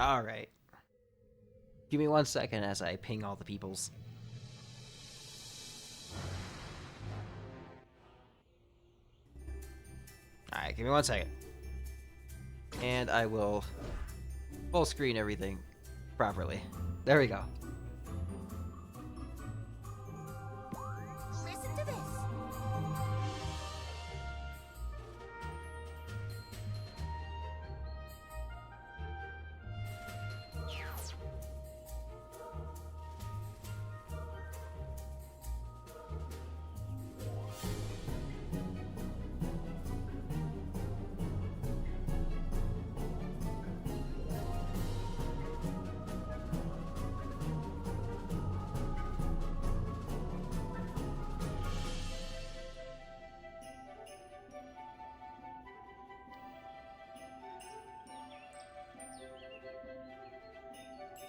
Alright. Give me 1 second as I ping all the peoples. Alright, give me 1 second. And I will full screen everything properly. There we go. Listen to this.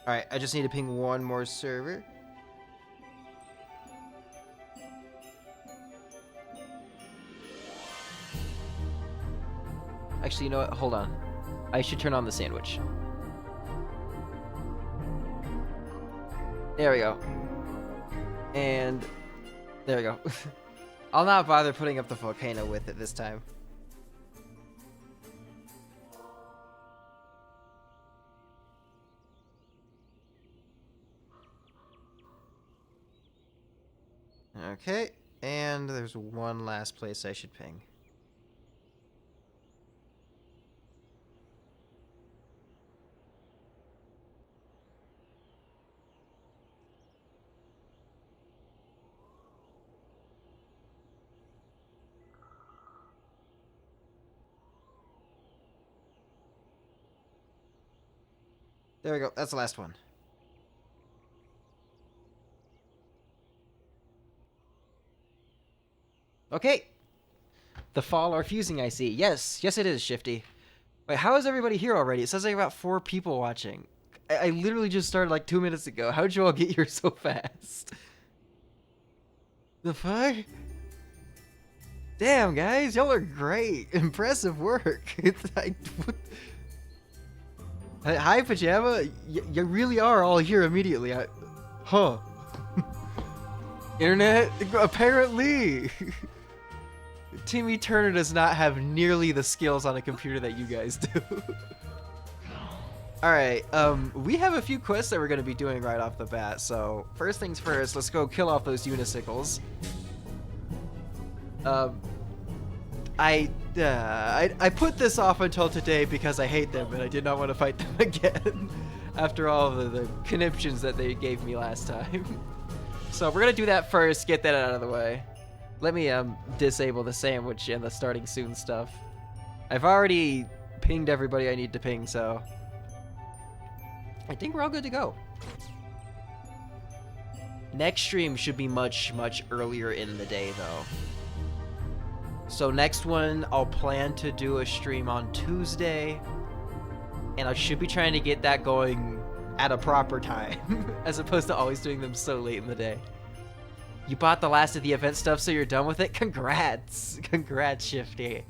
Alright, I just need to ping one more server. Actually, you know what? Hold on. I should turn on the sandwich. There we go. And there we go. I'll not bother putting up the volcano with it this time. Okay, and there's one last place I should ping. There we go, that's the last one. Okay. The fall are fusing, I see. Yes, yes it is, Shifty. Wait, how is everybody here already? It says like about 4 people watching. I literally just started like 2 minutes ago. How'd you all get here so fast? The fuck? Damn, guys, y'all are great. Impressive work. Hi, Pajama. You really are all here immediately. Huh. Internet? Apparently. Timmy Turner does not have nearly the skills on a computer that you guys do. Alright, we have a few quests that we're going to be doing right off the bat, so first things first, let's go kill off those unicycles. I put this off until today because I hate them and I did not want to fight them again after all the conniptions that they gave me last time. So we're going to do that first, get that out of the way. Let me disable the sandwich and the starting soon stuff. I've already pinged everybody I need to ping, so I think we're all good to go. Next stream should be much, much earlier in the day, though. So next one, I'll plan to do a stream on Tuesday, and I should be trying to get that going at a proper time, as opposed to always doing them so late in the day. You bought the last of the event stuff, so you're done with it? Congrats! Congrats, Shifty.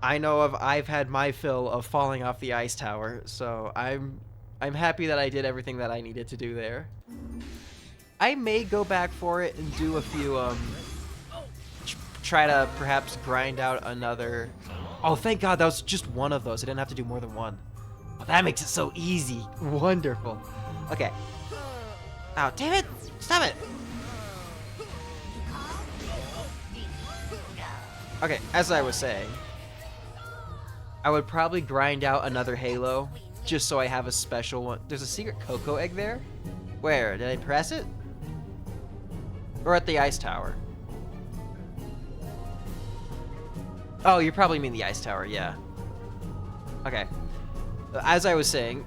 I know I've had my fill of falling off the ice tower, so I'm happy that I did everything that I needed to do there. I may go back for it and do a few, try to perhaps grind out another... Oh, thank God, that was just one of those. I didn't have to do more than one. Oh, that makes it so easy. Wonderful. Okay. Oh, damn it! Stop it! Okay, as I was saying, I would probably grind out another Halo, just so I have a special one. There's a secret cocoa egg there? Where? Did I press it? Or at the ice tower? Oh, you probably mean the ice tower, yeah. Okay. As I was saying,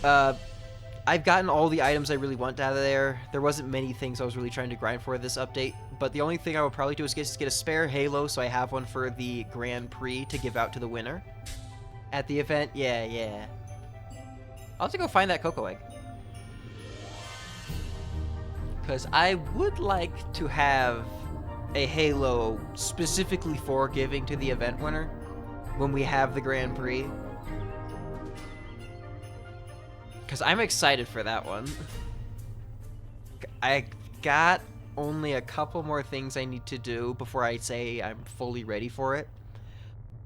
I've gotten all the items I really want out of there. There wasn't many things I was really trying to grind for this update, but the only thing I would probably do is just get a spare Halo, so I have one for the Grand Prix to give out to the winner at the event. Yeah. I'll have to go find that cocoa egg, because I would like to have a Halo specifically for giving to the event winner when we have the Grand Prix. Because I'm excited for that one. I got only a couple more things I need to do before I say I'm fully ready for it.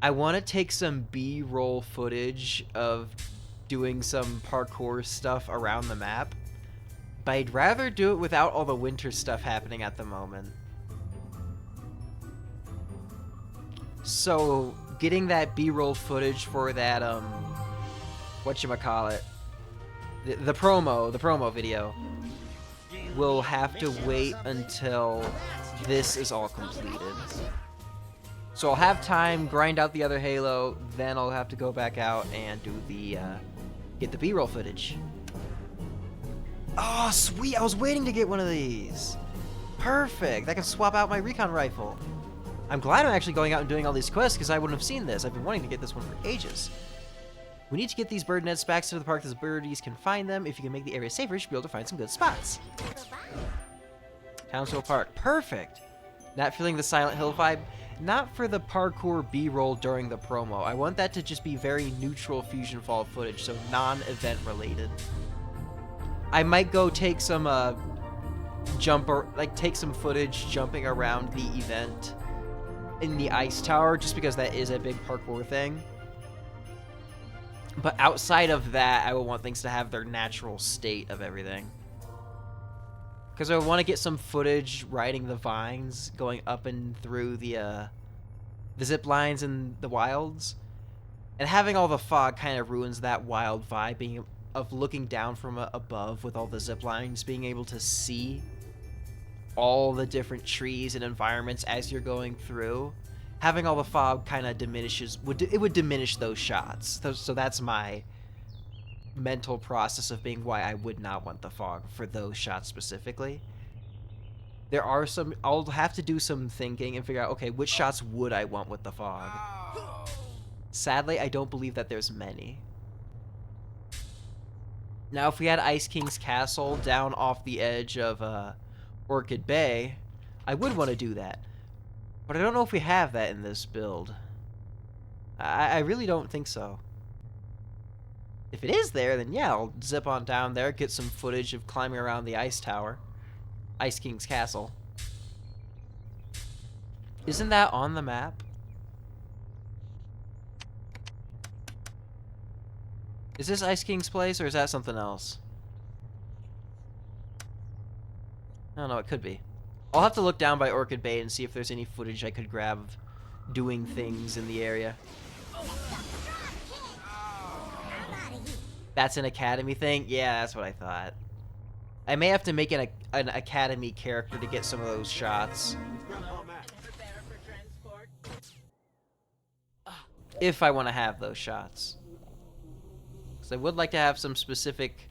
I want to take some B-roll footage of doing some parkour stuff around the map, but I'd rather do it without all the winter stuff happening at the moment. So, getting that B-roll footage for that, whatchamacallit, the promo video, will have to wait until this is all completed. So I'll have time, grind out the other Halo, then I'll have to go back out and do the, get the B-roll footage. Oh, sweet! I was waiting to get one of these! Perfect! I can swap out my recon rifle. I'm glad I'm actually going out and doing all these quests, because I wouldn't have seen this. I've been wanting to get this one for ages. We need to get these bird nets back to the park so the birdies can find them. If you can make the area safer, you should be able to find some good spots. Townsville Park. Perfect! Not feeling the Silent Hill vibe? Not for the parkour B-roll during the promo. I want that to just be very neutral FUSIONFALL footage, so non-event related. I might go take some take some footage jumping around the event in the ice tower, just because that is a big parkour thing. But outside of that, I will want things to have their natural state of everything. Because I want to get some footage riding the vines, going up and through the zip lines in the wilds. And having all the fog kind of ruins that wild vibe of looking down from above with all the zip lines, being able to see all the different trees and environments as you're going through. Having all the fog kind of it would diminish those shots. So that's my mental process of being why I would not want the fog for those shots specifically. There are some, I'll have to do some thinking and figure out, okay, which shots would I want with the fog? Sadly, I don't believe that there's many. Now, if we had Ice King's Castle down off the edge of Orchid Bay, I would want to do that. But I don't know if we have that in this build. I really don't think so. If it is there, then yeah, I'll zip on down there, get some footage of climbing around the ice tower. Ice King's Castle. Isn't that on the map? Is this Ice King's place, or is that something else? I don't know, it could be. I'll have to look down by Orchid Bay and see if there's any footage I could grab of doing things in the area. That's an Academy thing? Yeah, that's what I thought. I may have to make an Academy character to get some of those shots. If I want to have those shots. Because I would like to have some specific...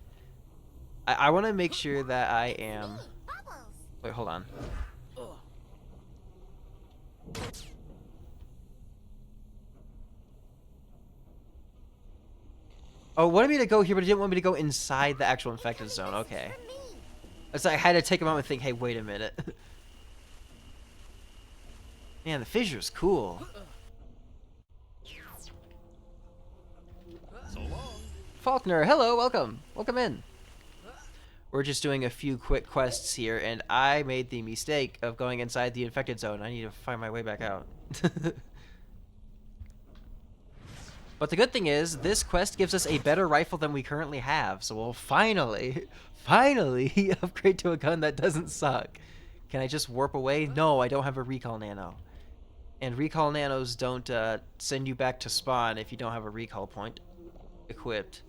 I want to make sure that I am... Wait, hold on. Oh, it wanted me to go here, but it didn't want me to go inside the actual infected zone. Okay. It's like I had to take a moment and think, hey, wait a minute. Man, the fissure's cool. Faulkner, hello, welcome. Welcome in. We're just doing a few quick quests here, and I made the mistake of going inside the infected zone. I need to find my way back out. But the good thing is, this quest gives us a better rifle than we currently have, so we'll finally upgrade to a gun that doesn't suck. Can I just warp away? No, I don't have a recall nano. And recall nanos don't send you back to spawn if you don't have a recall point equipped.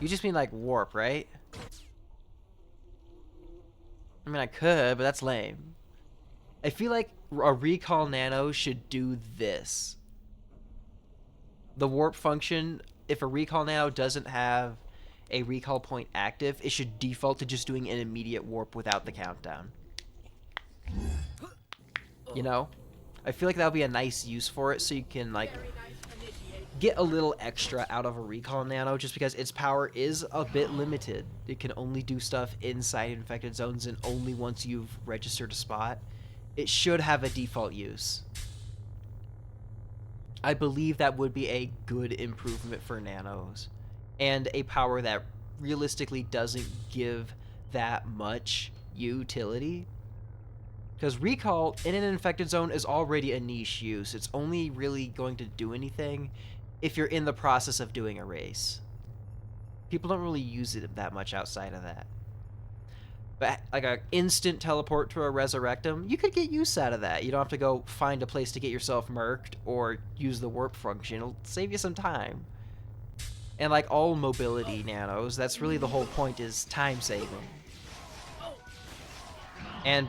You just mean like warp, right? I mean, I could, but that's lame. I feel like a recall nano should do this. The warp function, if a recall nano doesn't have a recall point active, it should default to just doing an immediate warp without the countdown. You know? I feel like that would be a nice use for it, so you can, like, get a little extra out of a recall nano, just because its power is a bit limited. It can only do stuff inside infected zones and only once you've registered a spot. It should have a default use. I believe that would be a good improvement for nanos. and a power that realistically doesn't give that much utility. Because Recall in an infected zone is already a niche use. It's only really going to do anything if you're in the process of doing a race. People don't really use it that much outside of that. But like a instant teleport to a Resurrectum, you could get use out of that. You don't have to go find a place to get yourself murked or use the warp function. It'll save you some time. And like all mobility nanos, that's really the whole point, is time saving. And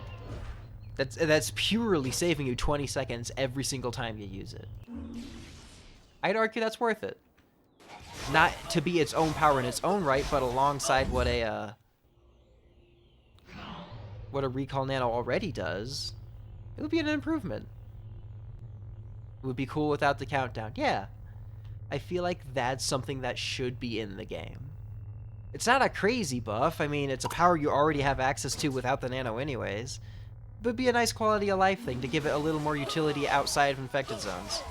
that's purely saving you 20 seconds every single time you use it. I'd argue that's worth it. Not to be its own power in its own right, but alongside what a Recall Nano already does, it would be an improvement. It would be cool without the countdown. Yeah. I feel like that's something that should be in the game. It's not a crazy buff. I mean, it's a power you already have access to without the Nano anyways. But it'd be a nice quality of life thing to give it a little more utility outside of infected zones.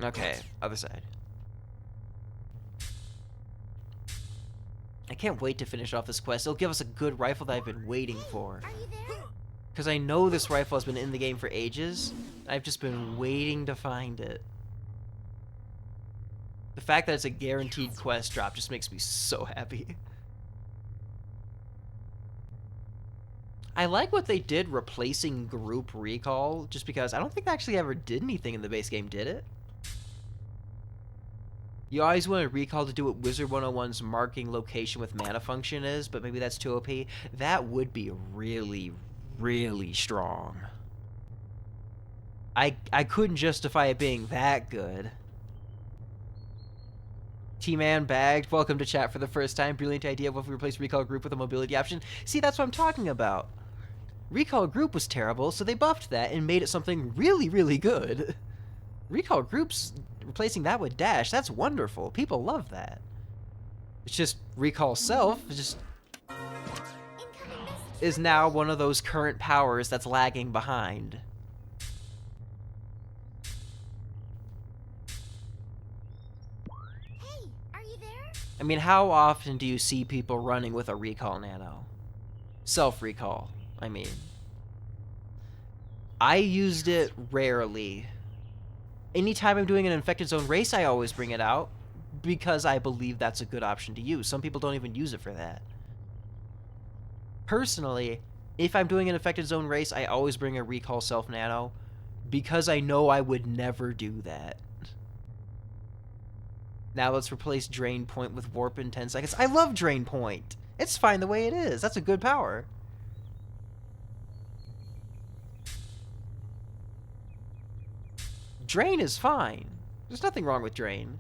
Okay, other side. I can't wait to finish off this quest. It'll give us a good rifle that I've been waiting for. Because I know this rifle has been in the game for ages. I've just been waiting to find it. The fact that it's a guaranteed quest drop just makes me so happy. I like what they did replacing group recall, just because I don't think they actually ever did anything in the base game, did it? You always wanted Recall to do what Wizard 101's marking location with mana function is, but maybe that's too OP. That would be really, really strong. I couldn't justify it being that good. T-Man bagged. Welcome to chat for the first time. Brilliant idea. What if we replace Recall Group with a mobility option? See, that's what I'm talking about. Recall Group was terrible, so they buffed that and made it something really, really good. Recall Group's replacing that with Dash. That's wonderful. People love that. It's just Recall Self is now one of those current powers that's lagging behind. Hey, are you there? I mean, how often do you see people running with a Recall Nano? Self-recall, I mean. I used it rarely. Anytime I'm doing an infected zone race, I always bring it out because I believe that's a good option to use. Some people don't even use it for that. Personally, if I'm doing an infected zone race, I always bring a Recall Self Nano because I know I would never do that. Now let's replace Drain Point with Warp in 10 seconds. I love Drain Point. It's fine the way it is. That's a good power. Drain is fine. There's nothing wrong with Drain.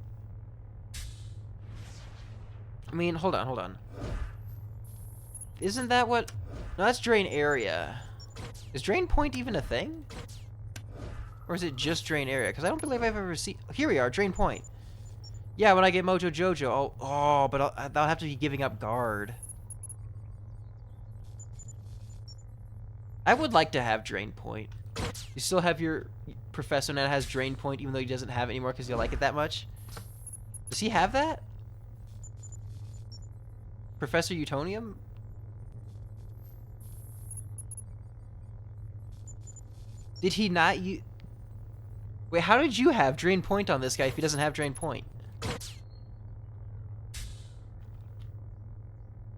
I mean, hold on. Isn't that what... No, that's Drain Area. Is Drain Point even a thing? Or is it just Drain Area? Because I don't believe I've ever seen... Here we are, Drain Point. Yeah, when I get Mojo Jojo. Oh, but I'll have to be giving up guard. I would like to have Drain Point. You still have your... Professor now has Drain Point even though he doesn't have it anymore because you like it that much? Does he have that? Professor Utonium? Did he not use... Wait, how did you have Drain Point on this guy if he doesn't have Drain Point?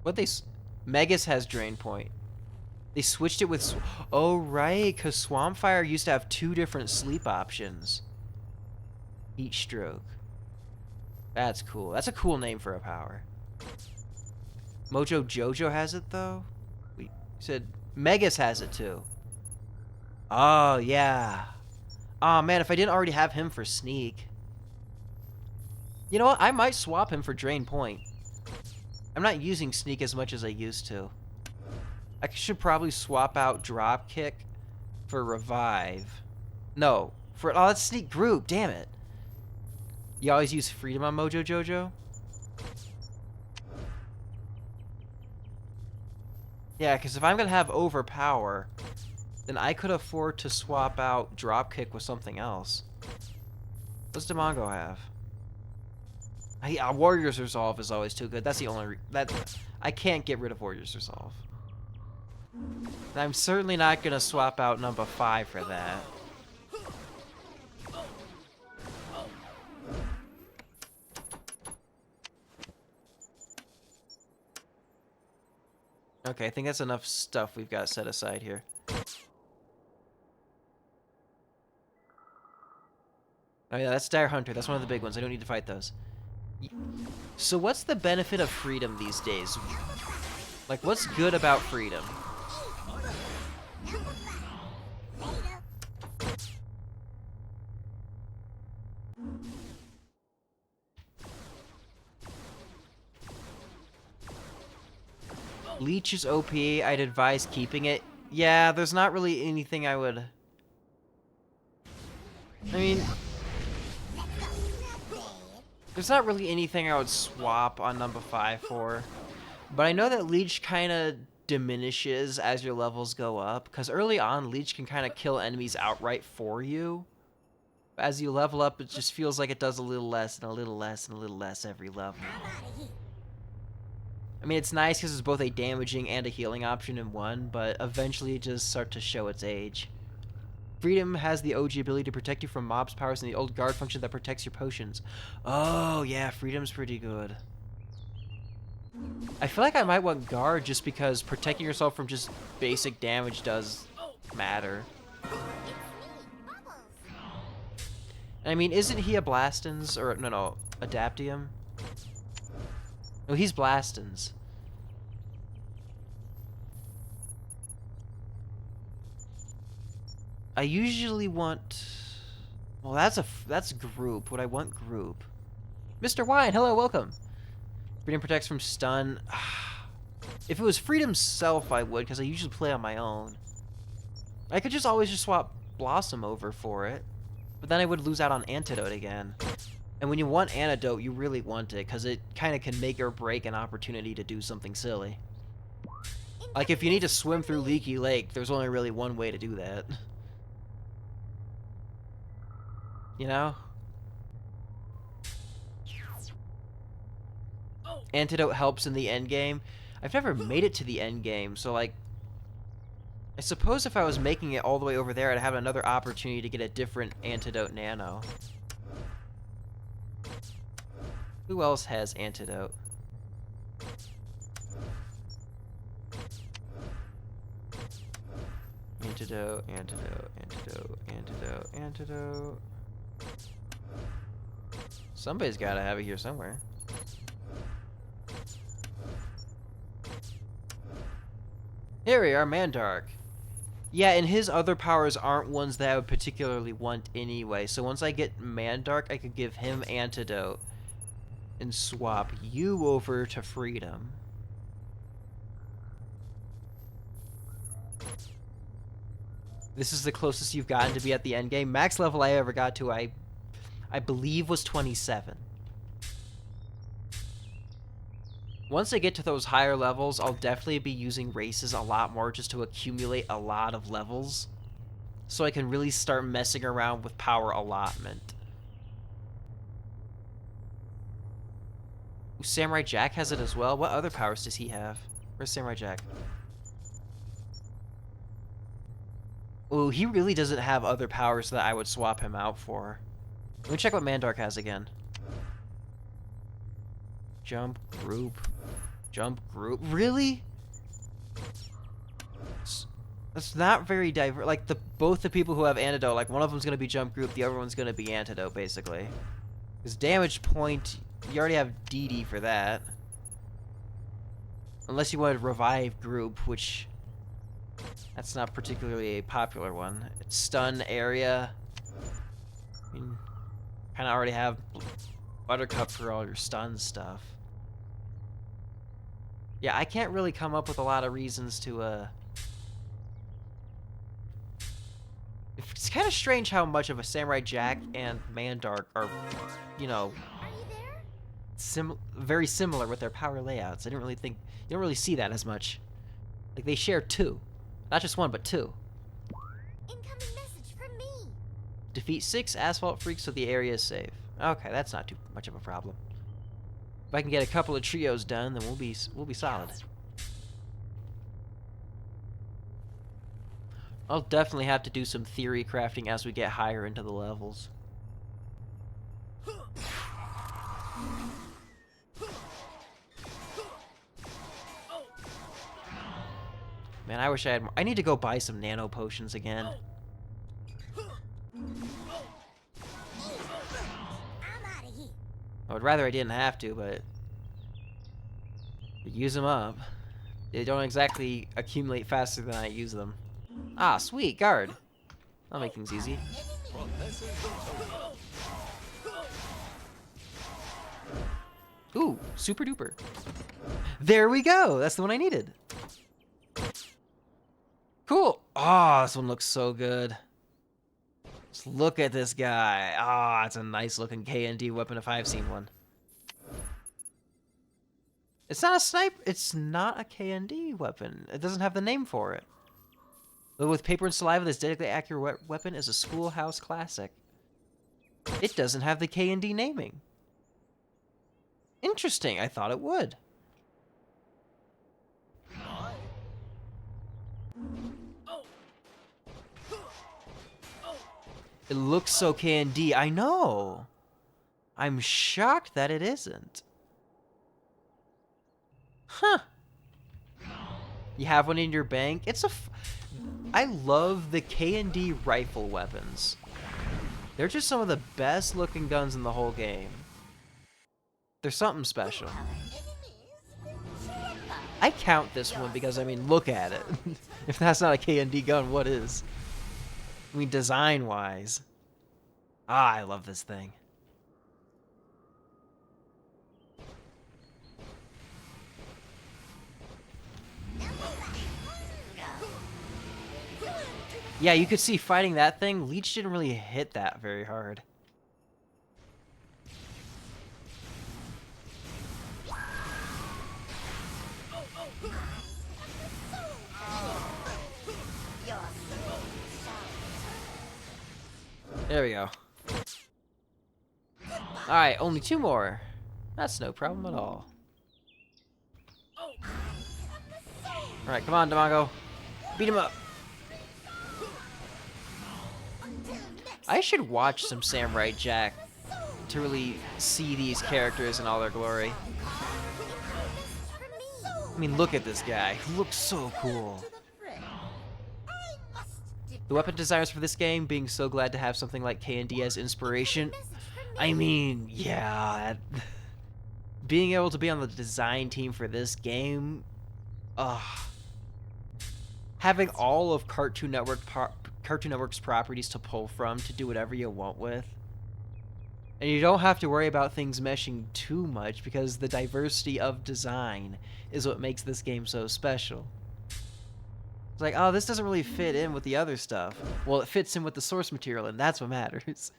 What they... Megas has Drain Point. They switched it with... Oh, right, because Swampfire used to have 2 different sleep options. Heat Stroke. That's cool. That's a cool name for a power. Mojo Jojo has it, though? We said Megas has it, too. Oh, yeah. Oh, man, if I didn't already have him for Sneak. You know what? I might swap him for Drain Point. I'm not using Sneak as much as I used to. I should probably swap out Dropkick for Revive. No. Oh, that's Sneak Group. Damn it. You always use Freedom on Mojo Jojo? Yeah, because if I'm going to have Overpower, then I could afford to swap out Dropkick with something else. What's Demongo have? Warrior's Resolve is always too good. That's the only I can't get rid of Warrior's Resolve. And I'm certainly not gonna swap out number 5 for that. Okay, I think that's enough stuff we've got set aside here. Oh yeah, that's Dire Hunter. That's one of the big ones. I don't need to fight those. So what's the benefit of freedom these days? Like, what's good about freedom? Leech is OP. I'd advise keeping it. Yeah, there's not really anything I would... I mean... There's not really anything I would swap on number 5 for. But I know that Leech kind of diminishes as your levels go up. Because early on, Leech can kind of kill enemies outright for you. As you level up, it just feels like it does a little less and a little less and a little less every level. I mean, it's nice because it's both a damaging and a healing option in one, but eventually it just starts to show its age. Freedom has the OG ability to protect you from mobs' powers and the old guard function that protects your potions. Oh, yeah, Freedom's pretty good. I feel like I might want guard just because protecting yourself from just basic damage does matter. I mean, isn't he a Blastins? Or, no, Adaptium? No, he's Blastins. I usually want... Well, that's group. Would I want group? Mr. Wine, hello, welcome. Freedom protects from stun. If it was Freedom's self, I would, because I usually play on my own. I could just always just swap Blossom over for it. But then I would lose out on Antidote again. And when you want Antidote, you really want it, because it kind of can make or break an opportunity to do something silly. Like, if you need to swim through Leaky Lake, there's only really one way to do that. You know? Antidote helps in the end game. I've never made it to the end game, so like... I suppose if I was making it all the way over there, I'd have another opportunity to get a different Antidote Nano. Who else has Antidote? Antidote, Antidote, Antidote, Antidote, Antidote. Somebody's gotta have it here somewhere. Here we are, Mandark. Yeah, and his other powers aren't ones that I would particularly want anyway. So once I get Mandark, I could give him Antidote and swap you over to Freedom. This is the closest you've gotten to be at the end game. Max level I ever got to, I believe, was 27. Once I get to those higher levels, I'll definitely be using races a lot more just to accumulate a lot of levels. So I can really start messing around with power allotment. Ooh, Samurai Jack has it as well. What other powers does he have? Where's Samurai Jack? Ooh, he really doesn't have other powers that I would swap him out for. Let me check what Mandark has again. Jump group. Jump group. Really? That's not very diverse. Like, both the people who have Antidote, like, one of them's gonna be jump group, the other one's gonna be Antidote, basically. Because damage point, you already have DD for that. Unless you wanted revive group, which... That's not particularly a popular one. It's stun area. I mean, kind of already have Buttercup for all your stun stuff. Yeah, I can't really come up with a lot of reasons to, It's kind of strange how much of a Samurai Jack and Mandark are, you know, very similar with their power layouts. I didn't really think... You don't really see that as much. Like, they share two. Not just one, but two. Incoming message from me. Defeat 6 asphalt freaks so the area is safe. Okay, that's not too much of a problem. If I can get a couple of trios done, then we'll be solid. I'll definitely have to do some theory crafting as we get higher into the levels. Man, I wish I had more. I need to go buy some nano potions again. I would rather I didn't have to, but use them up. They don't exactly accumulate faster than I use them. Ah, sweet, guard. That'll make things easy. Ooh, super duper. There we go. That's the one I needed. Cool. Oh, this one looks so good. Just look at this guy. Ah, it's a nice looking K&D weapon if I've seen one. It's not a sniper. It's not a K&D weapon. It doesn't have the name for it. But with paper and saliva, this deadly accurate weapon is a schoolhouse classic. It doesn't have the K&D naming. Interesting. I thought it would. It looks so K&D. I know. I'm shocked that it isn't. Huh. You have one in your bank? It's a... I love the K&D rifle weapons. They're just some of the best looking guns in the whole game. They're something special. I count this one because, I mean, look at it. If that's not a K&D gun, what is? I mean, design-wise. Ah, I love this thing. Yeah, you could see fighting that thing, Leech didn't really hit that very hard. There we go. Alright, only 2 more. That's no problem at all. Alright, come on, Damago. Beat him up. I should watch some Samurai Jack to really see these characters in all their glory. I mean, look at this guy. He looks so cool. The weapon designers for this game being so glad to have something like K&D as inspiration. I mean, yeah. Being able to be on the design team for this game, having all of Cartoon Network's properties to pull from to do whatever you want with. And you don't have to worry about things meshing too much because the diversity of design is what makes this game so special. It's like, oh, this doesn't really fit in with the other stuff. Well, it fits in with the source material, and that's what matters.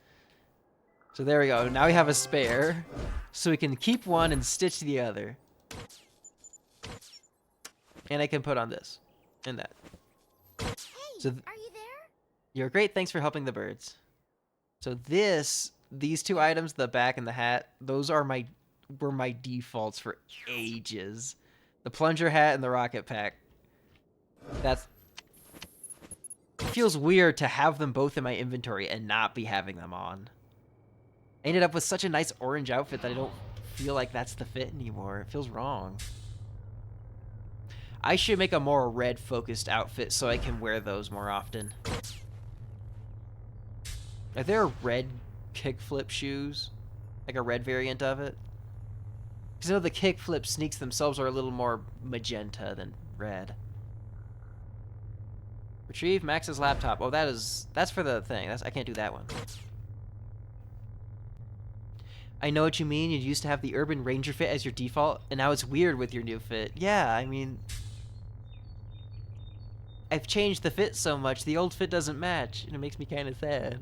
So there we go. Now we have a spare, so we can keep one and stitch the other. And I can put on this and that. Hey, so are you there? You're great. Thanks for helping the birds. So these 2 items, the back and the hat, those are were my defaults for ages. The plunger hat and the rocket pack. It feels weird to have them both in my inventory and not be having them on. I ended up with such a nice orange outfit that I don't feel like that's the fit anymore. It feels wrong. I should make a more red-focused outfit so I can wear those more often. Are there red kickflip shoes? Like a red variant of it? Because I know the kickflip sneaks themselves are a little more magenta than red. Retrieve Max's laptop. Oh, that's for the thing. I can't do that one. I know what you mean. You used to have the Urban Ranger fit as your default, and now it's weird with your new fit. Yeah, I mean, I've changed the fit so much, the old fit doesn't match, and it makes me kind of sad.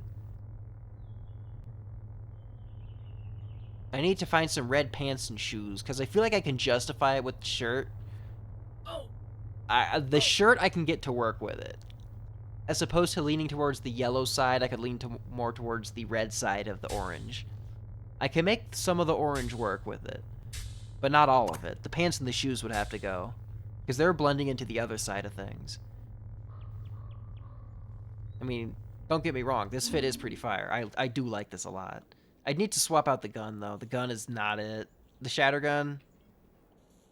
I need to find some red pants and shoes, because I feel like I can justify it with the shirt. The shirt, I can get to work with it. As opposed to leaning towards the yellow side, I could lean more towards the red side of the orange. I can make some of the orange work with it, but not all of it. The pants and the shoes would have to go, because they're blending into the other side of things. I mean, don't get me wrong, this fit is pretty fire. I do like this a lot. I'd need to swap out the gun, though. The gun is not it. The shatter gun,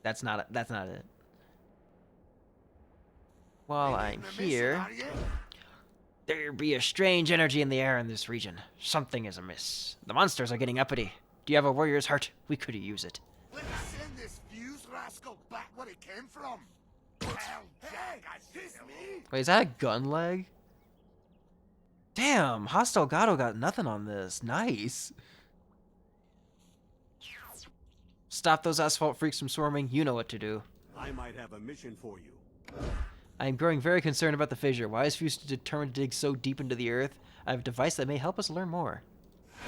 that's not it. While I'm here, there be a strange energy in the air in this region. Something is amiss. The monsters are getting uppity. Do you have a warrior's heart? We could use it. Let's send this fuse rascal back where it came from. Hell, Jack, is me? Wait, is that a gun leg? Damn, Hostile Gato got nothing on this. Nice. Stop those asphalt freaks from swarming. You know what to do. I might have a mission for you. I am growing very concerned about the fissure. Why is Fuse determined to dig so deep into the earth? I have a device that may help us learn more.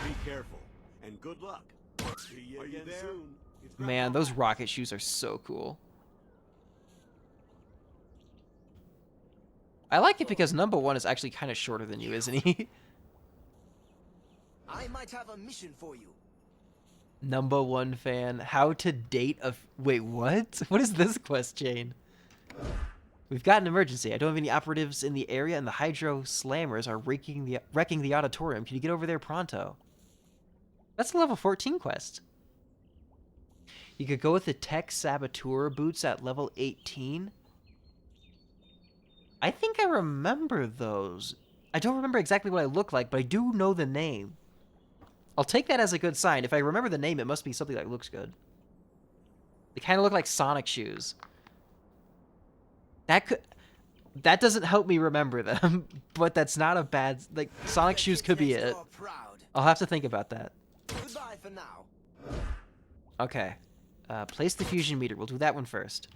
Be careful, and good luck. See you again soon. Man, those rocket shoes are so cool. I like it because number one is actually kind of shorter than you, isn't he? I might have a mission for you. Number one fan. How to date a... Wait, what? What is this quest chain? We've got an emergency. I don't have any operatives in the area, and the Hydro Slammers are wrecking the auditorium. Can you get over there pronto? That's a level 14 quest. You could go with the Tech Saboteur boots at level 18. I think I remember those. I don't remember exactly what I look like, but I do know the name. I'll take that as a good sign. If I remember the name, it must be something that looks good. They kind of look like Sonic shoes. That doesn't help me remember them, but that's not a bad... Like, Sonic shoes could be it. I'll have to think about that. Goodbye for now. Okay. Place the fusion meter. We'll do that one first.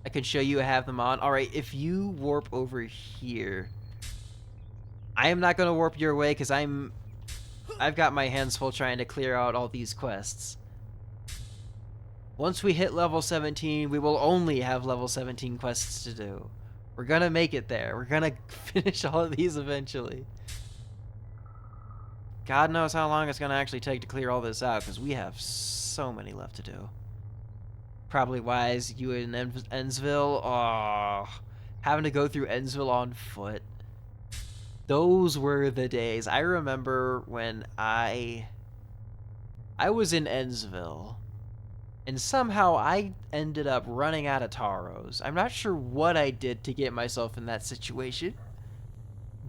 I can show you I have them on. Alright, if you warp over here... I am not going to warp your way because I've got my hands full trying to clear out all these quests. Once we hit level 17, we will only have level 17 quests to do. We're gonna make it there. We're gonna finish all of these eventually. God knows how long it's gonna actually take to clear all this out, because we have so many left to do. Probably wise, you in Ensville. Oh, having to go through Ensville on foot. Those were the days. I remember when I was in Ensville. And somehow I ended up running out of taros. I'm not sure what I did to get myself in that situation.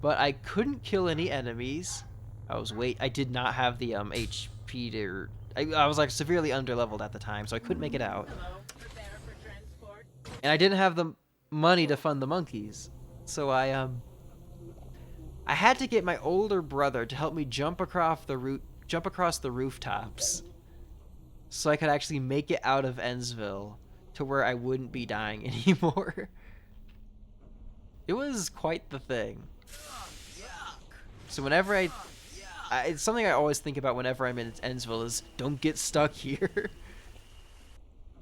But I couldn't kill any enemies. I did not have the HP to... I was like severely underleveled at the time, so I couldn't make it out. And I didn't have the money to fund the monkeys. So I had to get my older brother to help me jump across the rooftops. So I could actually make it out of Ensville to where I wouldn't be dying anymore. It was quite the thing. So whenever it's something I always think about whenever I'm in Ensville is don't get stuck here.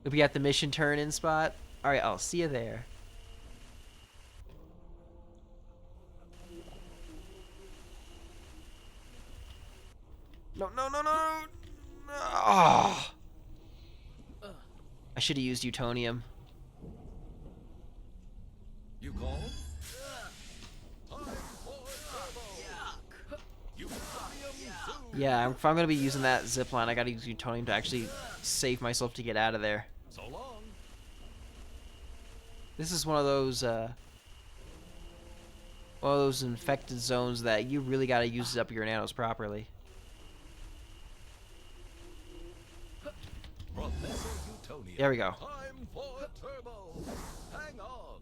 We got the mission turn-in spot. Alright, I'll see you there. No. Oh. I should have used Utonium. You call? Yeah, if I'm gonna be using that zipline, I gotta use Utonium to actually save myself to get out of there. So long. This is one of those infected zones that you really gotta use up your nanos properly. Professor Utonium. There we go. Time for turbo. Hang on.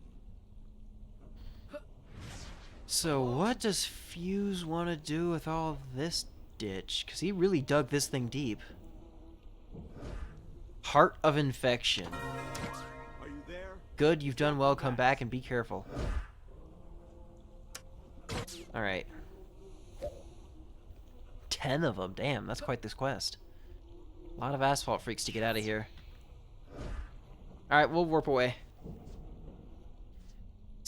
So what does Fuse want to do with all this ditch? Because he really dug this thing deep. Heart of Infection. Are you there? Good, you've done well. Come back and be careful. Alright. 10 of them. Damn, that's quite this quest. A lot of asphalt freaks to get out of here. Alright, we'll warp away.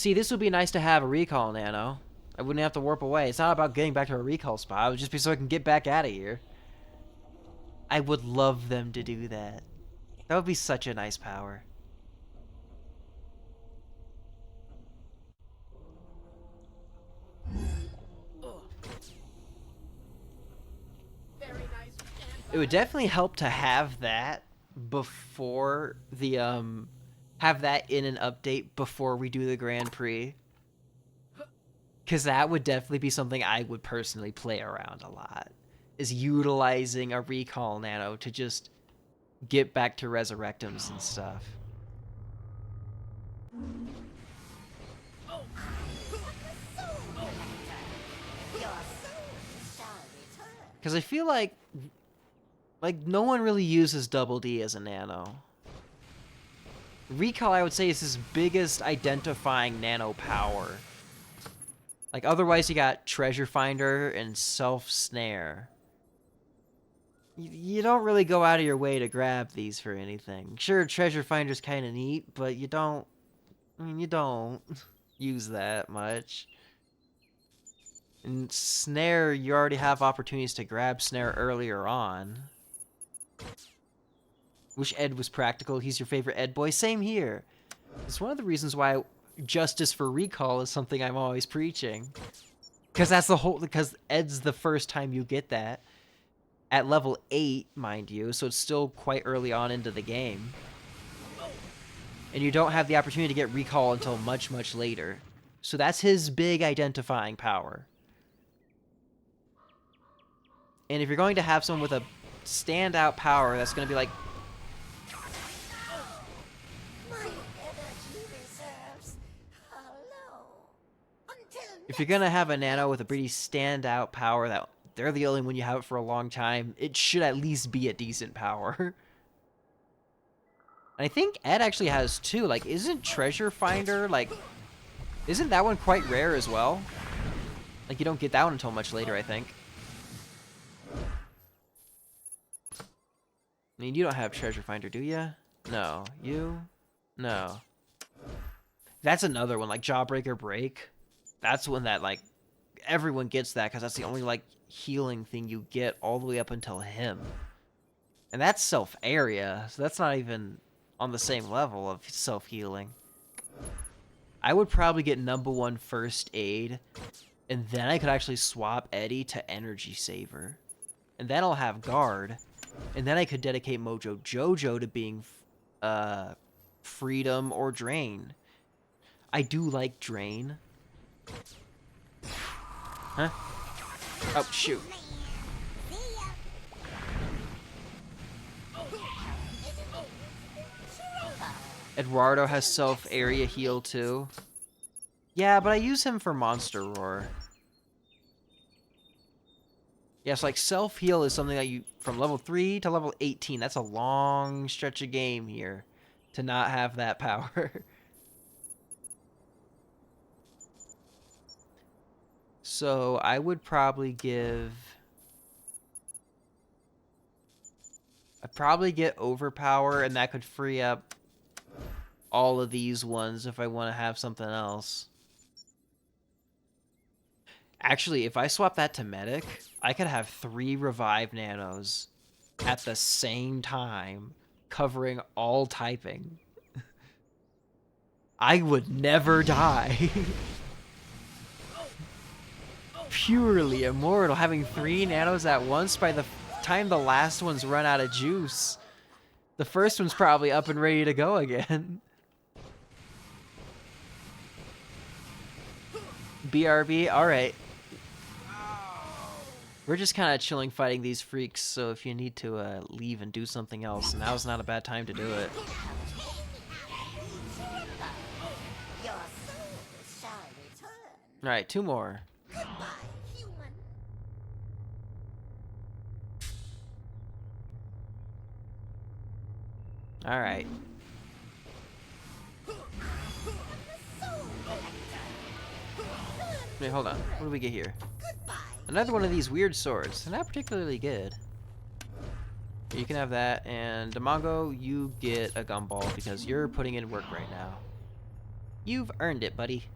See, this would be nice to have a recall nano. I wouldn't have to warp away. It's not about getting back to a recall spot. It would just be so I can get back out of here. I would love them to do that. That would be such a nice power. It would definitely help to have that before the have that in an update before we do the Grand Prix. Cause that would definitely be something I would personally play around a lot. Is utilizing a recall nano to just get back to Resurrectums and stuff. Because I feel like no one really uses Double D as a nano. Recall, I would say, is his biggest identifying nano power. Like, otherwise you got Treasure Finder and Self Snare. You don't really go out of your way to grab these for anything. Sure, Treasure Finder's kind of neat, but you don't... I mean, you don't use that much. And Snare, you already have opportunities to grab Snare earlier on. Wish Ed was practical. He's your favorite Ed boy. Same here. It's one of the reasons why Justice for Recall is something I'm always preaching. Because that's the whole... Because Ed's the first time you get that. At level 8, mind you, so it's still quite early on into the game. And you don't have the opportunity to get Recall until much, much later. So that's his big identifying power. And if you're going to have someone with a standout power, that's going to be like... If you're going to have a nano with a pretty standout power that they're the only one you have it for a long time, it should at least be a decent power. And I think Ed actually has two. Like, isn't Treasure Finder, like... Isn't that one quite rare as well? Like, you don't get that one until much later, I think. I mean, you don't have Treasure Finder, do you? No. You? No. That's another one, like Jawbreaker Break. That's one that, like, everyone gets that because that's the only, like, healing thing you get all the way up until him. And that's self-area, so that's not even on the same level of self-healing. I would probably get number 1 First Aid, and then I could actually swap Eddie to Energy Saver. And then I'll have Guard, and then I could dedicate Mojo Jojo to being Freedom or Drain. I do like Drain. Huh? Oh, shoot. Eduardo has self-area heal, too. Yeah, but I use him for Monster Roar. Yes, like, self-heal is something that you... From level 3 to level 18, that's a long stretch of game here to not have that power. So, I would probably give... I'd probably get Overpower, and that could free up all of these ones if I want to have something else. Actually, if I swap that to Medic, I could have 3 Revive Nanos at the same time, covering all typing. I would never die. Purely immortal, having 3 nanos at once. By the time the last one's run out of juice, the first one's probably up and ready to go again. BRB, alright. We're just kind of chilling fighting these freaks, so if you need to leave and do something else, now's not a bad time to do it. Alright, 2 more. Alright. Wait, hold on. What do we get here? Another one of these weird swords. They're not particularly good. You can have that, and Damongo, you get a gumball because you're putting in work right now. You've earned it, buddy.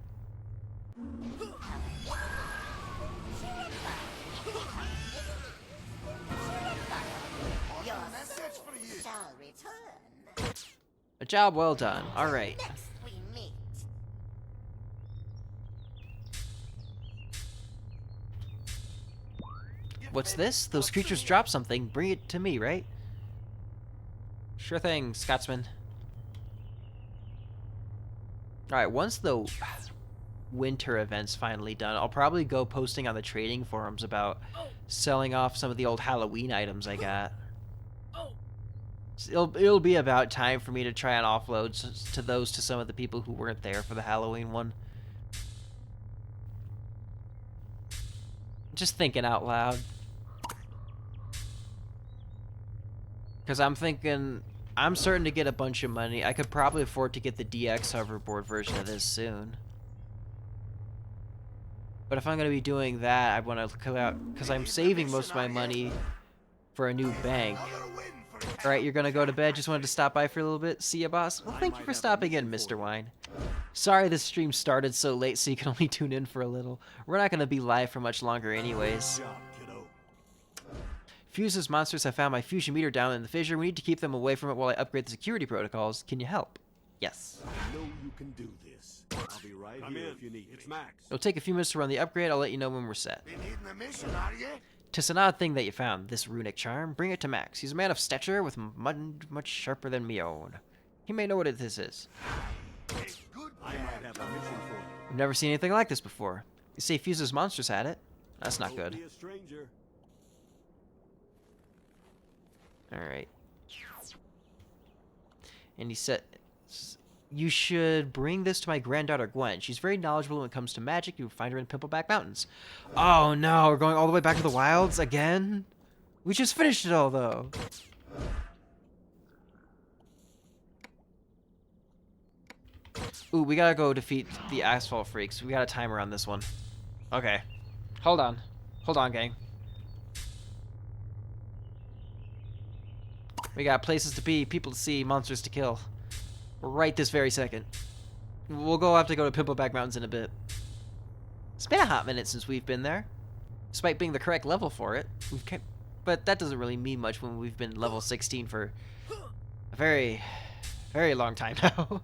Your Message for you. shall return. A job well done. Alright. Next we meet. What's this? Those creatures dropped something. Bring it to me, right? Sure thing, Scotsman. Alright, once the winter event's finally done, I'll probably go posting on the trading forums about selling off some of the old Halloween items I got. It'll be about time for me to try and offload to some of the people who weren't there for the Halloween one. Just thinking out loud. Because I'm thinking, I'm starting to get a bunch of money. I could probably afford to get the DX hoverboard version of this soon. But if I'm going to be doing that, I want to clear out, because I'm saving most of my money for a new bank. Another win for you. Alright, you're gonna go to bed. Just wanted to stop by for a little bit. See ya, boss. Well, thank you for stopping in, Mr. Wine. Sorry this stream started so late so you can only tune in for a little. We're not gonna be live for much longer anyways. Good job, kiddo. Fuse's monsters have found my fusion meter down in the fissure. We need to keep them away from it while I upgrade the security protocols. Can you help? Yes. I know you can do this. I'll be right here if you need me. It's Max. It'll take a few minutes to run the upgrade. I'll let you know when we're set. Been needing a mission, are you? 'Tis an odd thing that you found, this runic charm. Bring it to Max. He's a man of stature with much sharper than me own. He may know what this is. It's good. I might have a mission for you. I've never seen anything like this before. You say Fuse's monsters had it. That's not Don't good. be a stranger. Alright. And he said, you should bring this to my granddaughter Gwen. She's very knowledgeable when it comes to magic. You'll find her in Pimpleback Mountains. Oh no, we're going all the way back to the wilds again? We just finished it all though. Ooh, we gotta go defeat the Asphalt Freaks. We got a timer on this one. Okay. Hold on. Hold on, gang. We got places to be, people to see, monsters to kill. Right this very second. We'll have to go to Pimpleback Mountains in a bit. It's been a hot minute since we've been there. Despite being the correct level for it. But that doesn't really mean much when we've been level 16 for a very, very long time now.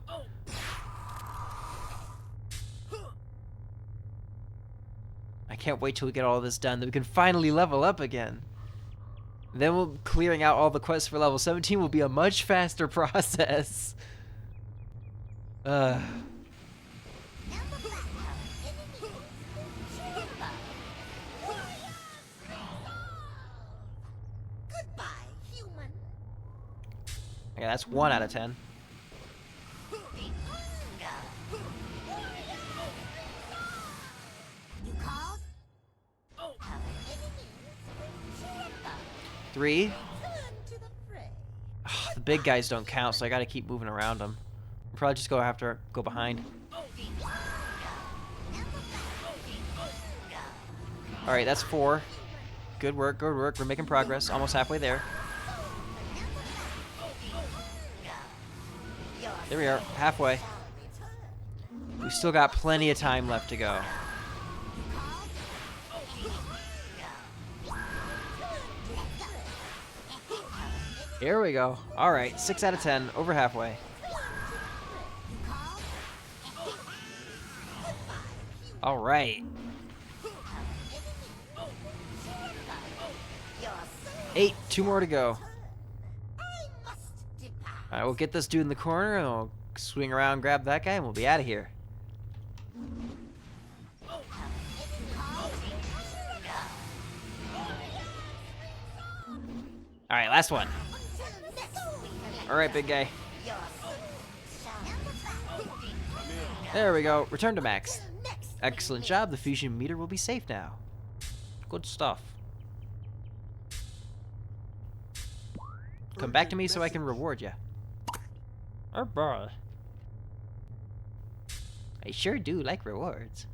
I can't wait till we get all this done, then we can finally level up again. Then clearing out all the quests for level 17 will be a much faster process. Goodbye, human. Okay, that's 1 out of 10. You called? 3. Turn to the fray. The big guys don't count, so I gotta keep moving around them. I'll probably just go behind. Alright, that's 4. Good work, good work. We're making progress. Almost halfway there. There we are, halfway. We still got plenty of time left to go. Here we go. Alright, 6 out of 10, over halfway. Alright. 8, 2 more to go. I must depart. Alright, we'll get this dude in the corner, and we'll swing around, grab that guy, and we'll be out of here. Alright, last one. Alright, big guy. There we go. Return to max. Excellent job. The fusion meter will be safe now. Good stuff. Come back to me so I can reward you. Oh boy. I sure do like rewards.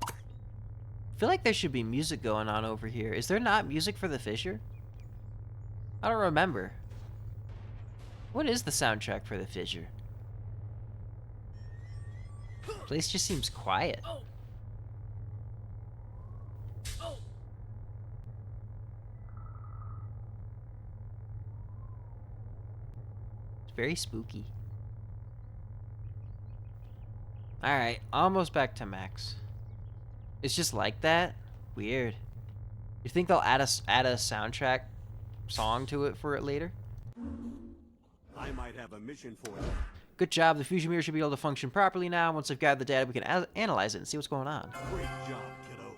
I feel like there should be music going on over here. Is there not music for the fissure? I don't remember. What is the soundtrack for the fissure? The place just seems quiet. It's very spooky. Alright, almost back to max. It's just like that? Weird. You think they'll add a soundtrack song to it for it later? I might have a mission for you. Good job. The fusion mirror should be able to function properly now. Once I've gathered the data, we can analyze it and see what's going on. Great job, kiddo.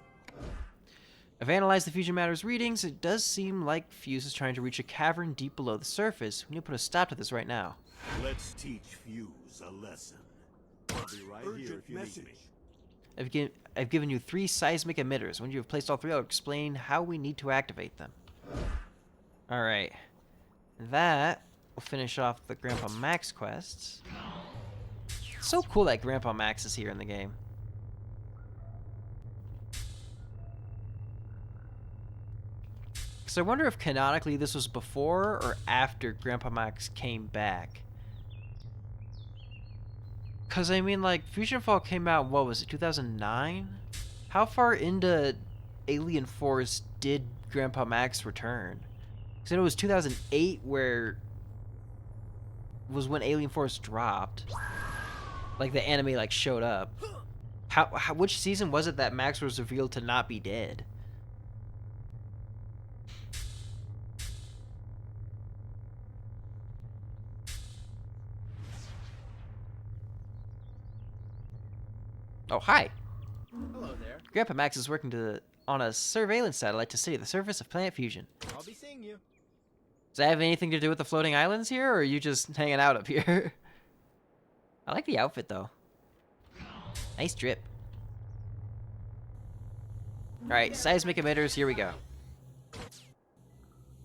I've analyzed the fusion matter's readings. It does seem like Fuse is trying to reach a cavern deep below the surface. We need to put a stop to this right now. Let's teach Fuse a lesson. I'll be right here if you need me. I've given you 3 seismic emitters. When you have placed all 3, I'll explain how we need to activate them. Alright. That will finish off the Grandpa Max quests. It's so cool that Grandpa Max is here in the game. So I wonder if canonically this was before or after Grandpa Max came back. Because, I mean, like, FUSIONFALL came out, what was it, 2009? How far into Alien Force did Grandpa Max return? Because I know it was 2008 where... was when Alien Force dropped. Like, the anime, like, showed up. Which season was it that Max was revealed to not be dead? Oh, hi. Hello there. Grandpa Max is working on a surveillance satellite to study the surface of Planet Fusion. I'll be seeing you. Does that have anything to do with the floating islands here, or are you just hanging out up here? I like the outfit, though. Nice drip. Alright, seismic emitters, here we go.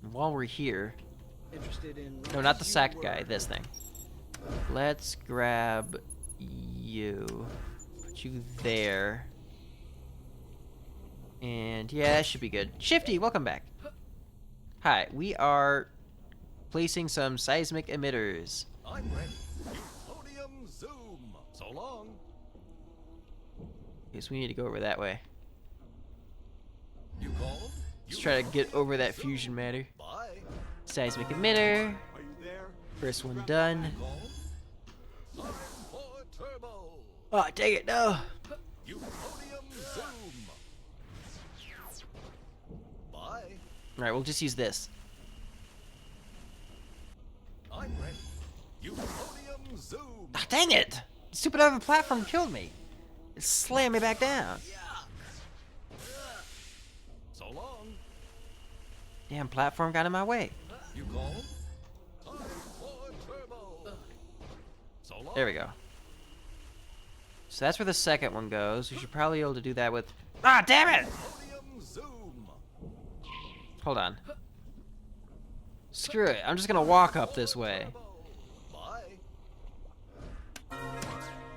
And while we're here... Interested in... No, not the sacked guy, this thing. Let's grab you. Put you there. And yeah, that should be good. Shifty, welcome back. Hi, we are placing some seismic emitters. I'm ready. Podium zoom. So long. Okay, so we need to go over that way. You called? Let's try to get over that fusion matter. Bye. Seismic emitter. Are you there? First one done. Called? Time for turbo. Oh, dang it, no. You podium zoom. Bye. Alright, we'll just use this. I'm ready. You podium zoom. Ah, dang it! The stupid other platform killed me. It slammed me back down. So long. Damn platform got in my way. You called? Time for turbo. So long. There we go. So that's where the second one goes. We should probably be able to do that with... Ah, damn it! Podium zoom. Hold on. Screw it. I'm just gonna walk up this way. Bye. Are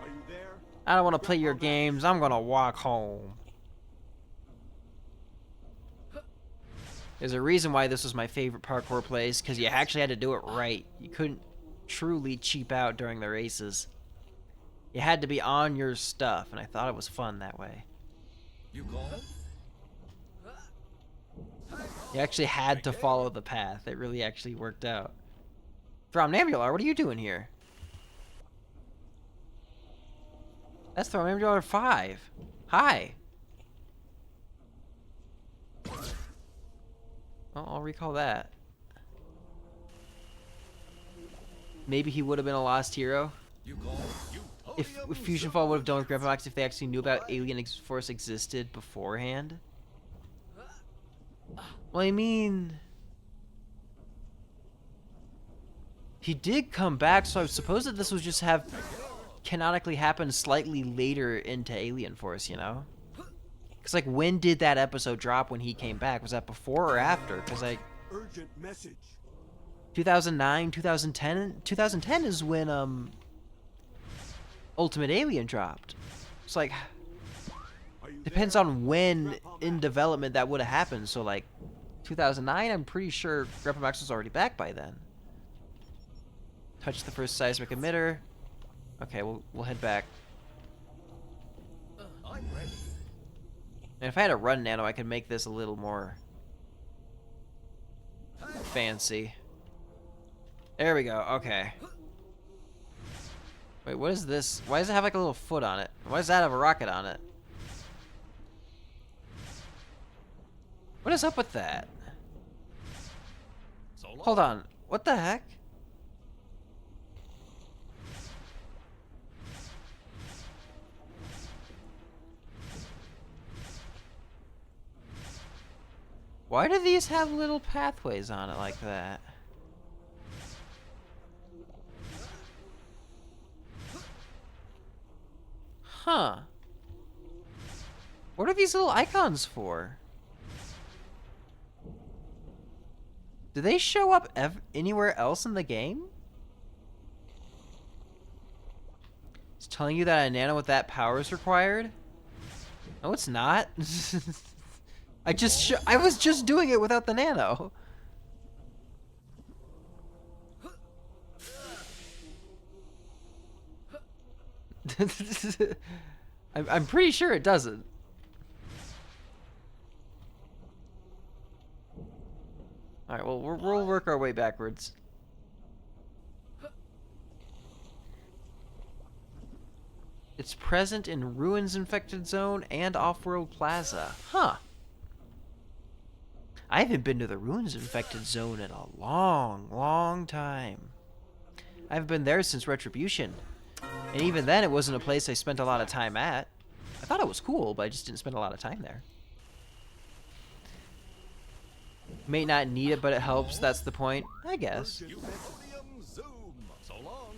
you there? I don't want to play your games. I'm gonna walk home. There's a reason why this was my favorite parkour place, because you actually had to do it right. You couldn't truly cheap out during the races. You had to be on your stuff, and I thought it was fun that way. You called? You actually had to follow the path. It really actually worked out. Thromnambular, what are you doing here? That's Thromnambular 5. Hi. Well, I'll recall that. Maybe he would have been a lost hero. You called? You If podium FUSIONFALL would have done with Grandpa Max if they actually knew about Alien Force existed beforehand. Well, I mean... he did come back, so I suppose that this was just have canonically happened slightly later into Alien Force, you know? Because, like, when did that episode drop when he came back? Was that before or after? Because, like, Urgent message. 2009, 2010? 2010 is when, Ultimate Alien dropped. It's like, Are you depends there? on when in development that would have happened. So, like, 2009, I'm pretty sure Grandpa Max was already back by then. Touch the first seismic emitter. Okay, we'll head back. I'm ready. And if I had a run nano, I could make this a little more fancy. There we go. Okay. Wait, what is this? Why does it have like a little foot on it? Why does that have a rocket on it? What is up with that? So long. Hold on. What the heck? Why do these have little pathways on it like that? Huh. What are these little icons for? Do they show up anywhere else in the game? It's telling you that a nano with that power is required? No, it's not. I was just doing it without the nano. I'm pretty sure it doesn't. Alright, well, we'll work our way backwards. It's present in Ruins Infected Zone and Off-World Plaza. Huh. I haven't been to the Ruins Infected Zone in a long, long time. I haven't been there since Retribution. And even then, it wasn't a place I spent a lot of time at. I thought it was cool, but I just didn't spend a lot of time there. May not need it, but it helps. That's the point, I guess. Podium zoom. So long.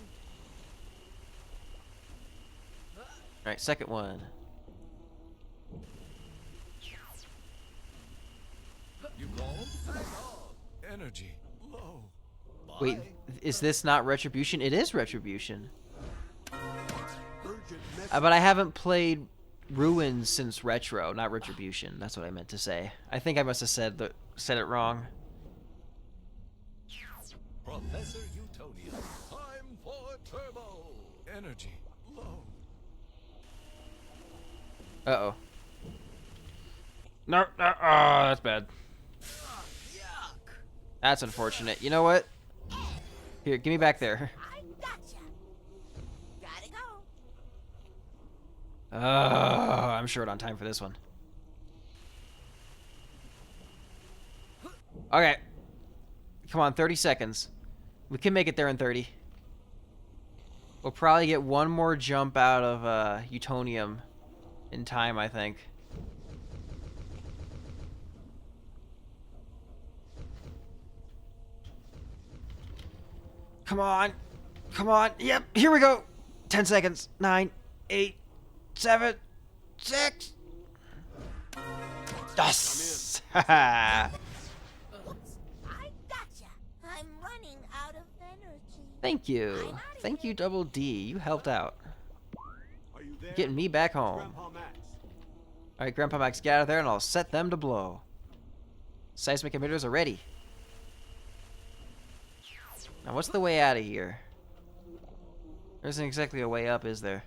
Alright, second one. You called? Hang on. Energy low. Bye. Wait, is this not Retribution? It is Retribution. But I haven't played Ruins since Retro, not Retribution. That's what I meant to say. I think I must have said it wrong. Professor Utonium. Time for turbo. Energy low. Uh-oh. No, oh, that's bad. Yuck. That's unfortunate. You know what? Here, give me back there. I gotcha. Gotta go. I'm short on time for this one. Okay. Come on, 30 seconds. We can make it there in 30. We'll probably get one more jump out of Utonium in time, I think. Come on. Come on. Yep, here we go. 10 seconds. 9, 8, 7, 6. Yes! Haha. Oops. I gotcha. I'm running out of energy. Thank you. Thank you, Double D. You helped out. Are you there? Getting me back home. Grandpa Max. Alright, Grandpa Max, get out of there and I'll set them to blow. Seismic emitters are ready. Now, what's the way out of here? There isn't exactly a way up, is there?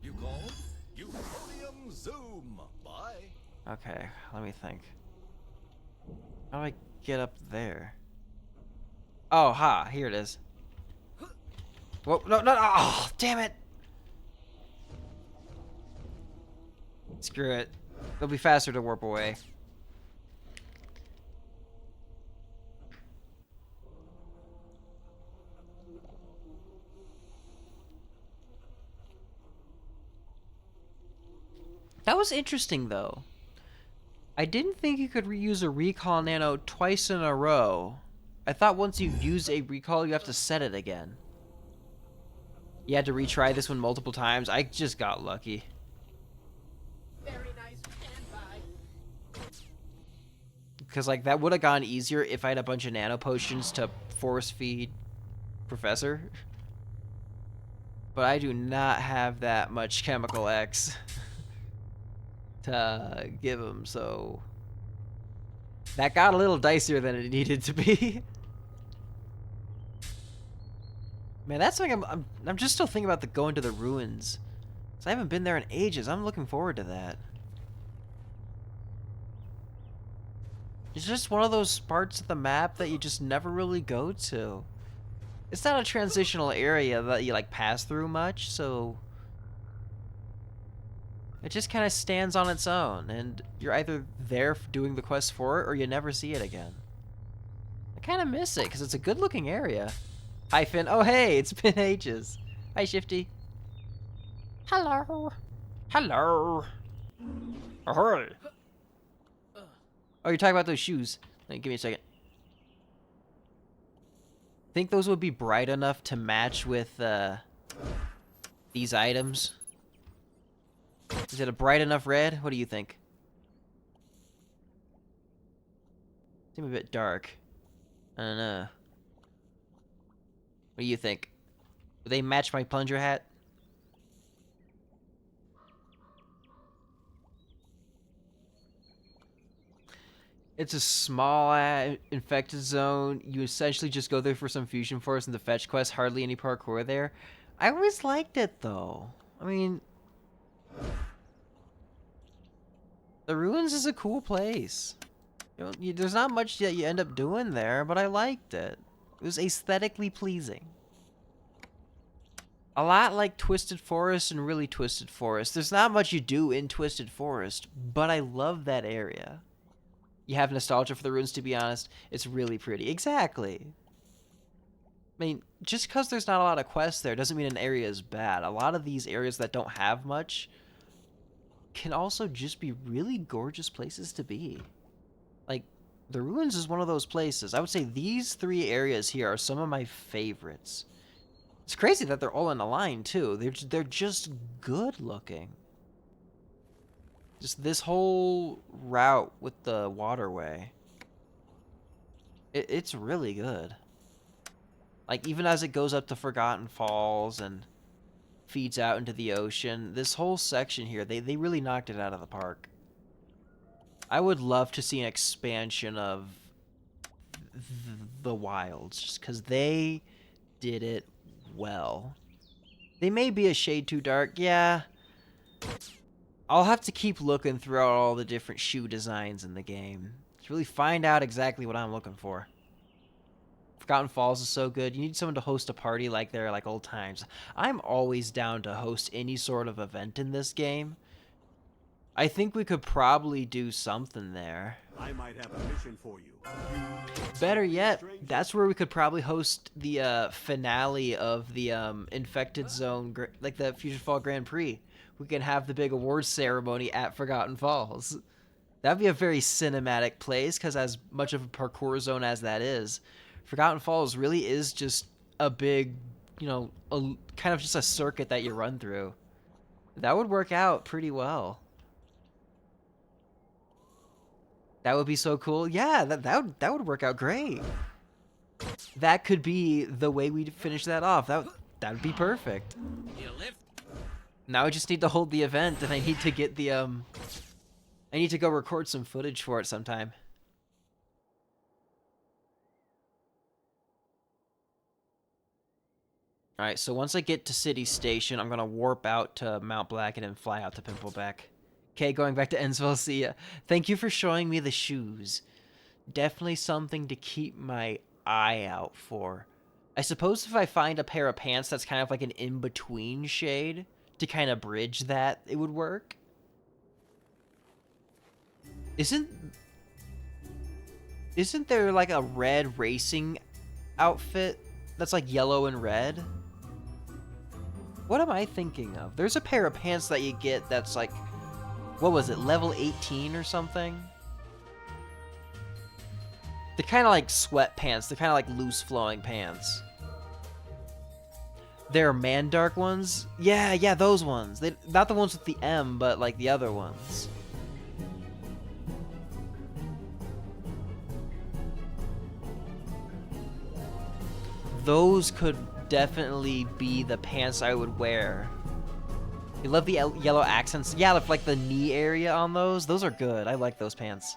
You called? Podium zoom. Bye. Okay, let me think. How do I get up there? Oh, ha, here it is. Whoa, no, no, oh, damn it! Screw it. It'll be faster to warp away. That was interesting, though. I didn't think you could reuse a recall nano twice in a row. I thought once you use a recall, you have to set it again. You had to retry this one multiple times. I just got lucky. Very nice. Stand by. Because, like, that would have gone easier if I had a bunch of nano potions to force feed Professor. But I do not have that much Chemical X to give him, so That got a little dicier than it needed to be. Man, that's something I'm just still thinking about going to the ruins. 'Cause I haven't been there in ages. I'm looking forward to that. It's just one of those parts of the map that you just never really go to. It's not a transitional area that you like pass through much, so it just kind of stands on its own, and you're either there doing the quest for it or you never see it again. I kind of miss it because it's a good-looking area. Hi, Finn. Oh, hey, it's been ages. Hi, Shifty. Hello. Hello. Ahoy. Oh, you're talking about those shoes. Wait, give me a second. Think those would be bright enough to match with these items? Is it a bright enough red? What do you think? Seem a bit dark. I don't know. What do you think? Would they match my plunger hat? It's a small infected zone. You essentially just go there for some fusion force and the fetch quest. Hardly any parkour there. I always liked it though. I mean, the ruins is a cool place. There's not much that you end up doing there, but I liked it. It was aesthetically pleasing. A lot like Twisted Forest and Really Twisted Forest. There's not much you do in Twisted Forest, but I love that area. You have nostalgia for the ruins, to be honest. It's really pretty. Exactly. I mean, just because there's not a lot of quests there doesn't mean an area is bad. A lot of these areas that don't have much can also just be really gorgeous places to be. Like, the ruins is one of those places. I would say these three areas here are some of my favorites. It's crazy that they're all in a line, too. They're just good looking. Just this whole route with the waterway. It's really good. Like, even as it goes up to Forgotten Falls and feeds out into the ocean, this whole section here, they really knocked it out of the park. I would love to see an expansion of the wilds, just because they did it well. They may be a shade too dark, yeah. I'll have to keep looking throughout all the different shoe designs in the game to really find out exactly what I'm looking for. Forgotten Falls is so good. You need someone to host a party like they're like old times. I'm always down to host any sort of event in this game. I think we could probably do something there. I might have a mission for you. Better yet, that's where we could probably host the finale of the Infected Zone, like the FUSIONFALL Grand Prix. We can have the big awards ceremony at Forgotten Falls. That'd be a very cinematic place, because as much of a parkour zone as that is, Forgotten Falls really is just a big, kind of just a circuit that you run through. That would work out pretty well. That would be so cool. Yeah, that would work out great. That could be the way we finish that off. That would be perfect. Now I just need to hold the event, and I need to get the I need to go record some footage for it sometime. Alright, so once I get to City Station, I'm gonna warp out to Mount Blacken and fly out to Pimpleback. Okay, going back to Ensville, see ya. Thank you for showing me the shoes. Definitely something to keep my eye out for. I suppose if I find a pair of pants that's kind of like an in-between shade to kind of bridge that, it would work. Isn't there like a red racing outfit that's like yellow and red? What am I thinking of? There's a pair of pants that you get that's like, what was it, level 18 or something? They're kind of like sweatpants. They're kind of like loose flowing pants. They're Mandark ones? Yeah, those ones. Not the ones with the M, but like the other ones. Those could definitely be the pants I would wear. You love the yellow accents? Yeah, like the knee area on those. Those are good. I like those pants.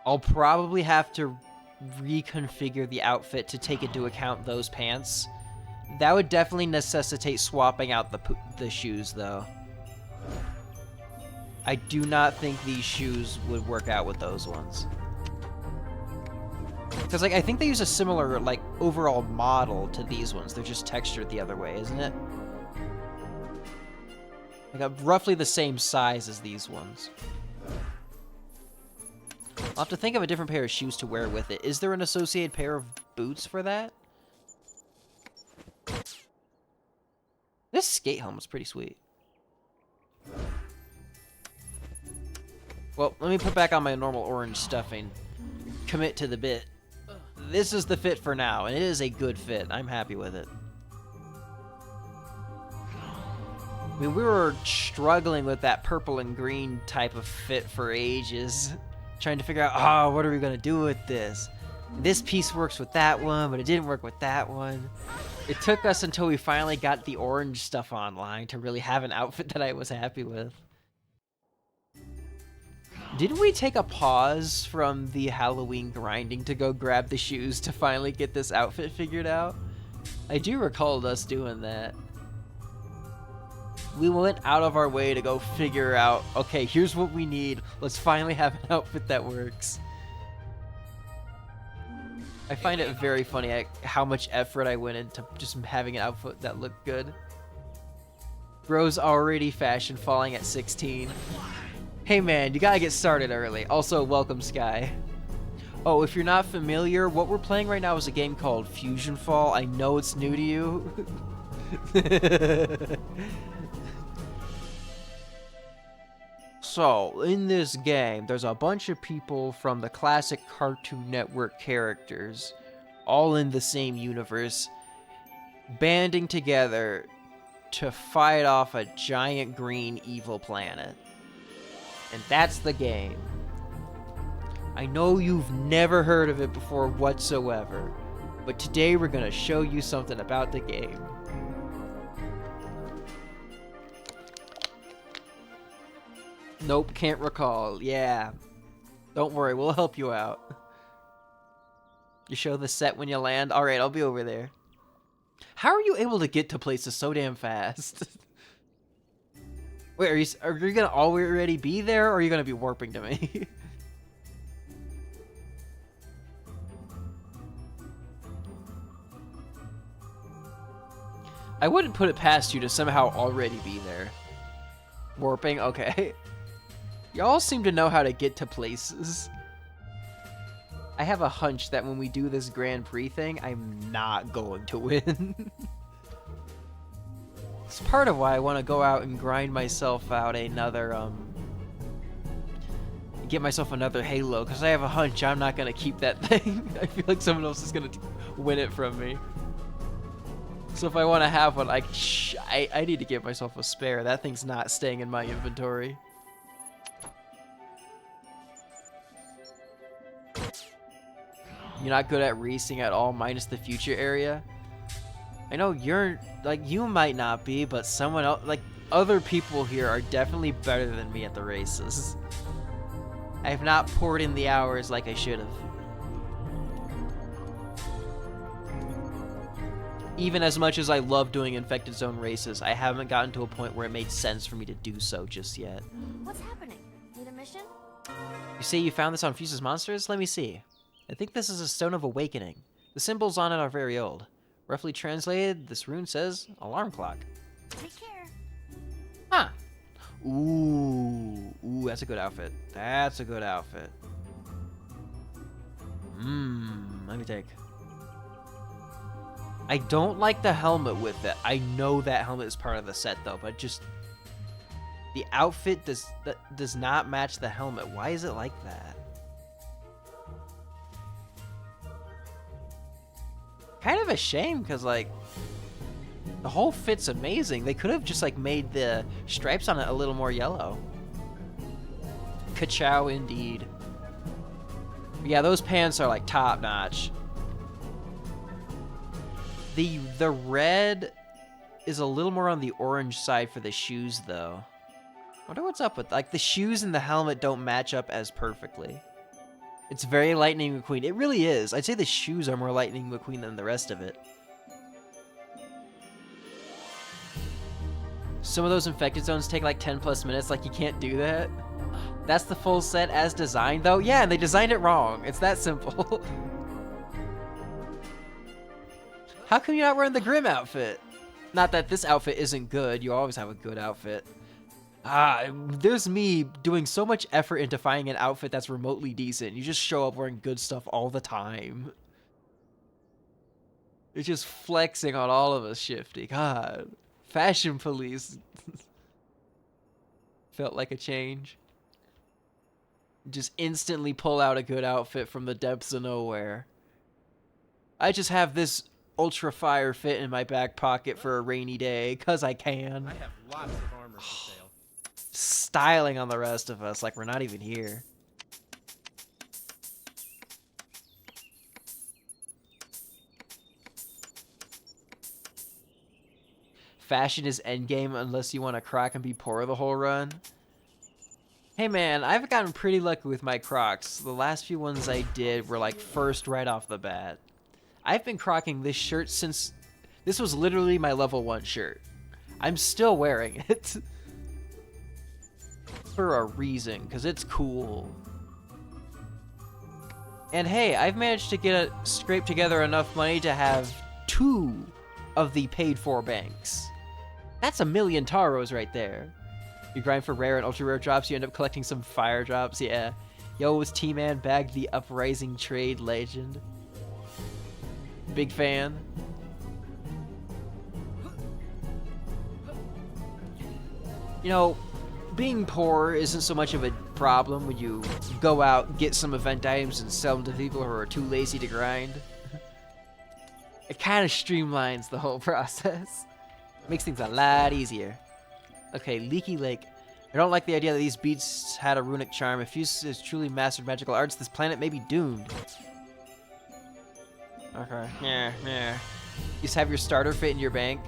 I'll probably have to reconfigure the outfit to take into account those pants. That would definitely necessitate swapping out the shoes, though. I do not think these shoes would work out with those ones. Because, like, I think they use a similar, like, overall model to these ones. They're just textured the other way, isn't it? Like, roughly the same size as these ones. I'll have to think of a different pair of shoes to wear with it. Is there an associated pair of boots for that? This skate helmet's pretty sweet. Well, let me put back on my normal orange stuffing. Commit to the bit. This is the fit for now, and it is a good fit. I'm happy with it. I mean, we were struggling with that purple and green type of fit for ages. Trying to figure out, oh, what are we going to do with this? This piece works with that one, but it didn't work with that one. It took us until we finally got the orange stuff online to really have an outfit that I was happy with. Didn't we take a pause from the Halloween grinding to go grab the shoes to finally get this outfit figured out? I do recall us doing that. We went out of our way to go figure out, okay, here's what we need. Let's finally have an outfit that works. I find it very funny how much effort I went into just having an outfit that looked good. Bro's already fashion falling at 16. Hey man, you gotta get started early. Also, welcome Sky. Oh, if you're not familiar, what we're playing right now is a game called FUSIONFALL. I know it's new to you. So, in this game, there's a bunch of people from the classic Cartoon Network characters, all in the same universe, banding together to fight off a giant green evil planet. And that's the game. I know you've never heard of it before whatsoever, but today we're gonna show you something about the game. Nope, can't recall. Yeah. Don't worry, we'll help you out. You show the set when you land? Alright, I'll be over there. How are you able to get to places so damn fast? Wait, are you gonna already be there, or are you gonna be warping to me? I wouldn't put it past you to somehow already be there. Warping? Okay. Y'all seem to know how to get to places. I have a hunch that when we do this Grand Prix thing, I'm not going to win. It's part of why I want to go out and grind myself out another, get myself another Halo, because I have a hunch I'm not going to keep that thing. I feel like someone else is going to win it from me. So if I want to have one, I need to give myself a spare. That thing's not staying in my inventory. You're not good at racing at all, minus the future area? I know you're, like, you might not be, but someone else, like, other people here are definitely better than me at the races. I have not poured in the hours like I should have. Even as much as I love doing Infected Zone races, I haven't gotten to a point where it made sense for me to do so just yet. What's happening? Need a mission? You say you found this on Fuse's Monsters? Let me see. I think this is a Stone of Awakening. The symbols on it are very old. Roughly translated, this rune says alarm clock. Take care. Huh. Ooh, that's a good outfit. That's a good outfit. Let me take. I don't like the helmet with it. I know that helmet is part of the set though, but just the outfit does not match the helmet. Why is it like that? Kind of a shame, because like the whole fit's amazing. They could have just like made the stripes on it a little more yellow. Ka-chow indeed. But yeah, those pants are like top notch. The red is a little more on the orange side for the shoes though. Wonder what's up with, like, the shoes and the helmet don't match up as perfectly. It's very Lightning McQueen. It really is. I'd say the shoes are more Lightning McQueen than the rest of it. Some of those infected zones take like 10 plus minutes. Like, you can't do that. That's the full set as designed, though. Yeah, and they designed it wrong. It's that simple. How come you're not wearing the Grim outfit? Not that this outfit isn't good. You always have a good outfit. There's me doing so much effort into finding an outfit that's remotely decent. You just show up wearing good stuff all the time. It's just flexing on all of us, Shifty. God. Fashion police. Felt like a change. Just instantly pull out a good outfit from the depths of nowhere. I just have this ultra fire fit in my back pocket for a rainy day, 'cause I can. I have lots of armor for sale. Styling on the rest of us like we're not even here. Fashion is endgame unless you want to croc and be poor the whole run. Hey man, I've gotten pretty lucky with my Crocs. The last few ones I did were like first right off the bat. I've been crocking this shirt since... This was literally my level 1 shirt. I'm still wearing it. For a reason, because it's cool. And hey, I've managed to scrape together enough money to have 2 of the paid for banks. That's 1,000,000 taros right there. You grind for rare and ultra rare drops, you end up collecting some fire drops, yeah. Yo, was T-Man bagged the Uprising Trade Legend? Big fan. You know, being poor isn't so much of a problem when you go out, get some event items, and sell them to people who are too lazy to grind. It kind of streamlines the whole process. Makes things a lot easier. Okay, Leaky Lake. I don't like the idea that these beats had a runic charm. If Fuse has truly mastered magical arts, this planet may be doomed. Okay, yeah. You just have your starter fit in your bank.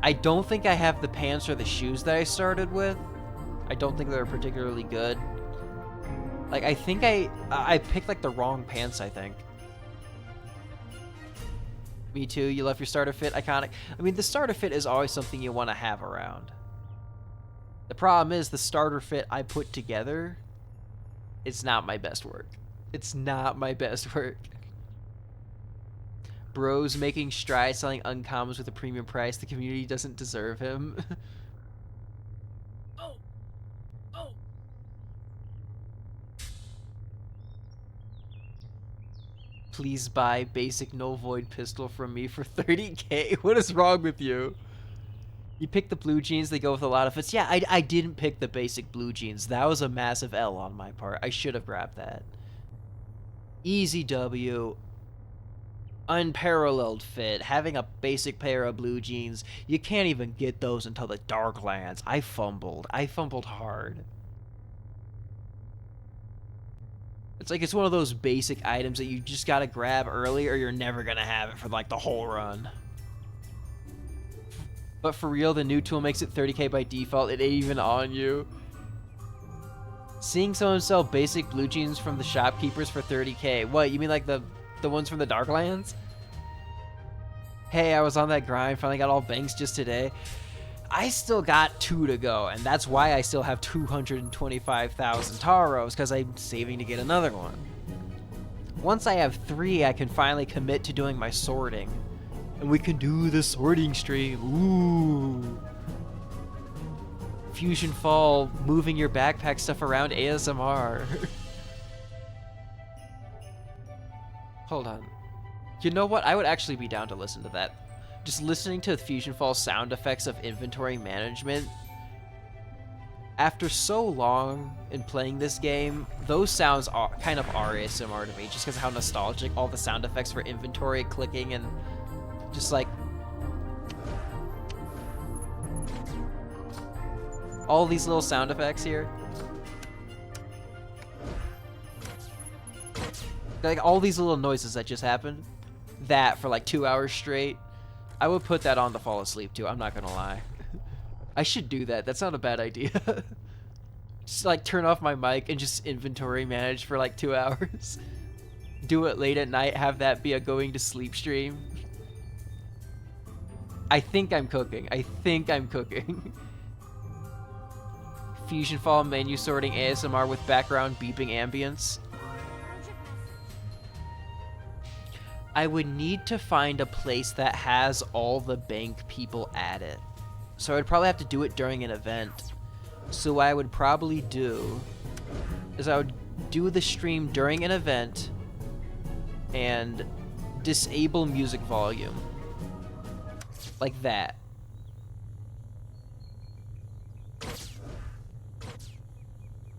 I don't think I have the pants or the shoes that I started with. I don't think they're particularly good. Like, I think I picked, like, the wrong pants, I think. Me too, you left your starter fit, iconic. I mean, the starter fit is always something you want to have around. The problem is, the starter fit I put together, it's not my best work. It's not my best work. Bro's making strides selling uncommons with a premium price. The community doesn't deserve him. Oh! Please buy basic no void pistol from me for 30k. What is wrong with you? You pick the blue jeans, they go with a lot of fits. Yeah, I didn't pick the basic blue jeans. That was a massive L on my part. I should have grabbed that. Easy W. Unparalleled fit. Having a basic pair of blue jeans, you can't even get those until the Darklands. I fumbled hard. It's like it's one of those basic items that you just gotta grab early or you're never gonna have it for like the whole run. But for real, the new tool makes it 30k by default. It ain't even on you. Seeing someone sell basic blue jeans from the shopkeepers for 30k. What, you mean like the ones from the Darklands? Hey, I was on that grind, finally got all banks just today. I still got 2 to go, and that's why I still have 225,000 taros, because I'm saving to get another one. Once I have 3, I can finally commit to doing my sorting. And we can do the sorting stream. Ooh. FUSIONFALL, moving your backpack stuff around ASMR. Hold on. You know what? I would actually be down to listen to that. Just listening to FUSIONFALL sound effects of inventory management. After so long in playing this game, those sounds are kind of ASMR to me, just because of how nostalgic all the sound effects for inventory, clicking, and just like all these little sound effects here. Like all these little noises that just happened. That for like 2 hours straight. I would put that on to fall asleep too, I'm not gonna lie. I should do that. That's not a bad idea. Just like turn off my mic and just inventory manage for like 2 hours. Do it late at night, have that be a going to sleep stream. I think I'm cooking. I think I'm cooking. FUSIONFALL menu sorting ASMR with background beeping ambience. I would need to find a place that has all the bank people at it. So I'd probably have to do it during an event. So what I would probably do is I would do the stream during an event and disable music volume. Like that.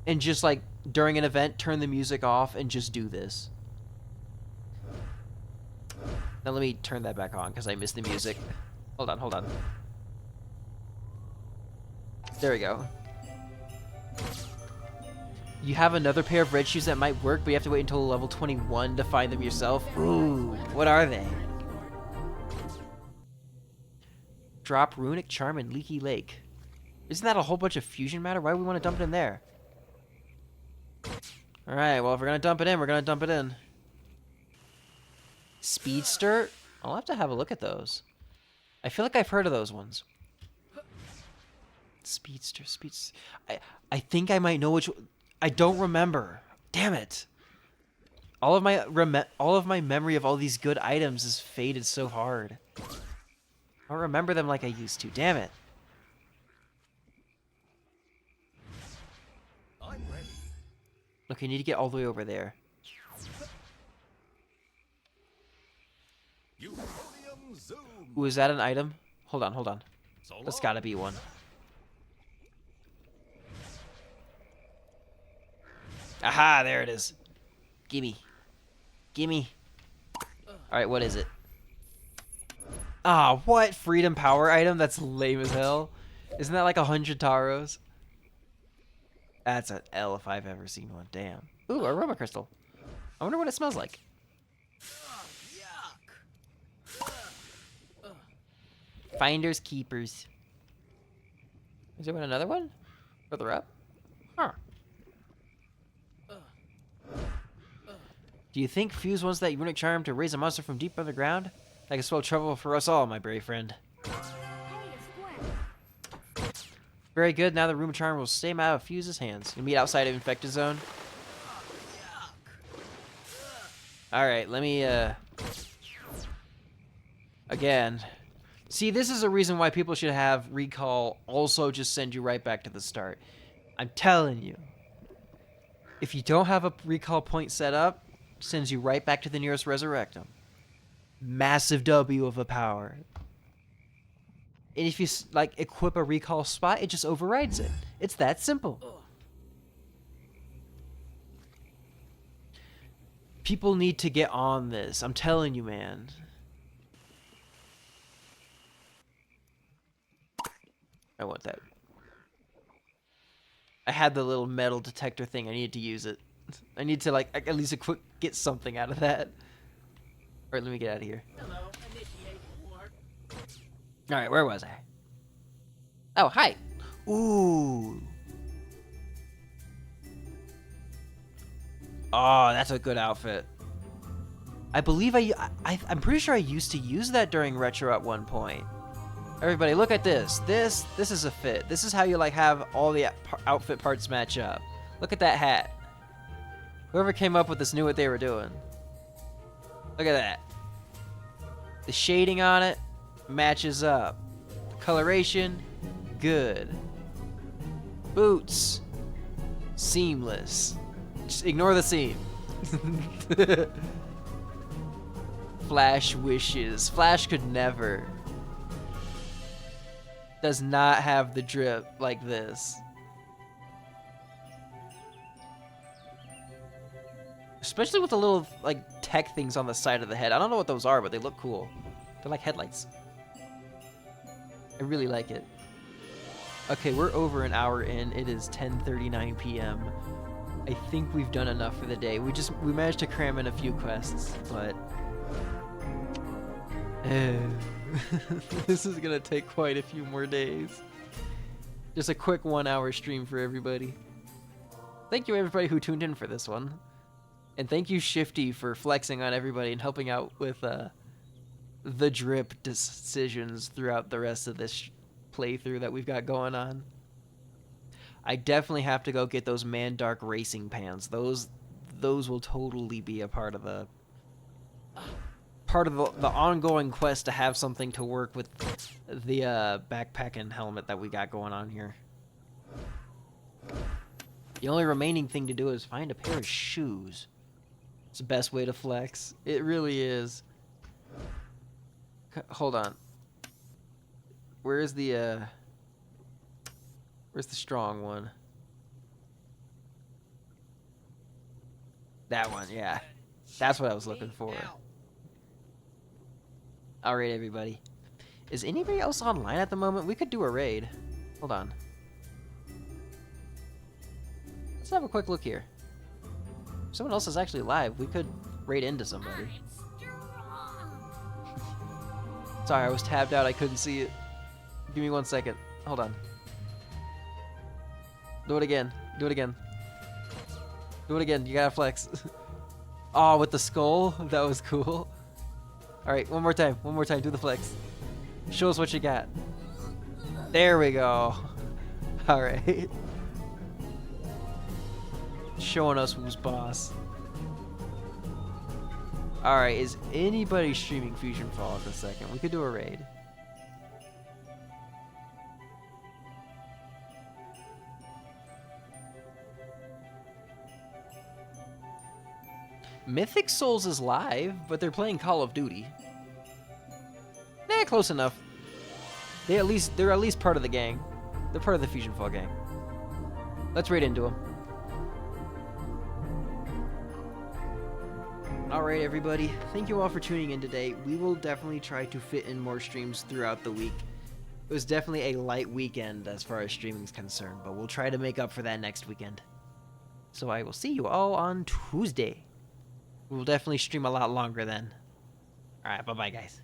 And just like during an event, turn the music off and just do this. Now let me turn that back on because I missed the music. Hold on, hold on. There we go. You have another pair of red shoes that might work, but you have to wait until level 21 to find them yourself. Ooh, what are they? Drop Runic Charm in Leaky Lake. Isn't that a whole bunch of fusion matter? Why do we want to dump it in there? Alright, well if we're gonna dump it in, we're gonna dump it in. Speedster? I'll have to have a look at those. I feel like I've heard of those ones. Speedster. I think I might know which. I don't remember. Damn it! All of my memory of all these good items is faded so hard. I don't remember them like I used to. Damn it! I'm ready. Okay, need to get all the way over there. Euphonium Zoom. Ooh, is that an item? Hold on, hold on. So That's long. gotta be one. Aha, there it is. Gimme. Gimme. Alright, what is it? Ah, what? Freedom power item? That's lame as hell. Isn't that like 100 taros? That's an L if I've ever seen one. Damn. Ooh, aroma crystal. I wonder what it smells like. Finders keepers. Is there another one? Further up? Huh. Do you think Fuse wants that runic charm to raise a monster from deep underground? That could spell trouble for us all, my brave friend. Very good, now the runic charm will stay out of Fuse's hands. You meet outside of infected zone. Alright, let me, again. See, this is a reason why people should have recall also just send you right back to the start. I'm telling you. If you don't have a recall point set up, sends you right back to the nearest Resurrectum. Massive W of a power. And if you, like, equip a recall spot, it just overrides it. It's that simple. People need to get on this. I'm telling you, man. I want that. I had the little metal detector thing. I needed to use it. I need to, like, at least get something out of that. Alright, let me get out of here. Hello, initiate war. Alright, where was I? Oh, hi. Ooh. Oh, that's a good outfit. I believe I'm pretty sure I used to use that during Retro at one point. Everybody, look at this. This is a fit. This is how you, like, have all the outfit parts match up. Look at that hat. Whoever came up with this knew what they were doing. Look at that. The shading on it matches up. The coloration, good. Boots, seamless. Just ignore the seam. Flash wishes. Flash could never. Does not have the drip like this. Especially with the little, like, tech things on the side of the head. I don't know what those are, but they look cool. They're like headlights. I really like it. Okay, we're over an hour in. It is 10:39 p.m. I think we've done enough for the day. We managed to cram in a few quests, but this is gonna take quite a few more days. Just a quick 1 hour stream for everybody. Thank you everybody who tuned in for this one. And thank you Shifty for flexing on everybody and helping out with the drip decisions throughout the rest of this playthrough that we've got going on. I definitely have to go get those Mandark racing pans. Those will totally be a part of the ongoing quest to have something to work with the backpack and helmet that we got going on here. The only remaining thing to do is find a pair of shoes. It's the best way to flex. It really is. Hold on. Where's the strong one? That one, yeah. That's what I was looking for. Alright, everybody. Is anybody else online at the moment? We could do a raid. Hold on. Let's have a quick look here. If someone else is actually live, we could raid into somebody. Sorry, I was tabbed out. I couldn't see it. Give me 1 second. Hold on. Do it again. Do it again. Do it again. You gotta flex. Oh, with the skull? That was cool. Alright, one more time. One more time. Do the flex. Show us what you got. There we go. Alright. Showing us who's boss. Alright, is anybody streaming FUSIONFALL at the second? We could do a raid. Mythic Souls is live, but they're playing Call of Duty. Nah, close enough. They're at least part of the gang. They're part of the FUSIONFALL gang. Let's raid into them. Alright everybody, thank you all for tuning in today. We will definitely try to fit in more streams throughout the week. It was definitely a light weekend as far as streaming is concerned, but we'll try to make up for that next weekend. So I will see you all on Tuesday. We will definitely stream a lot longer then. Alright, bye-bye guys.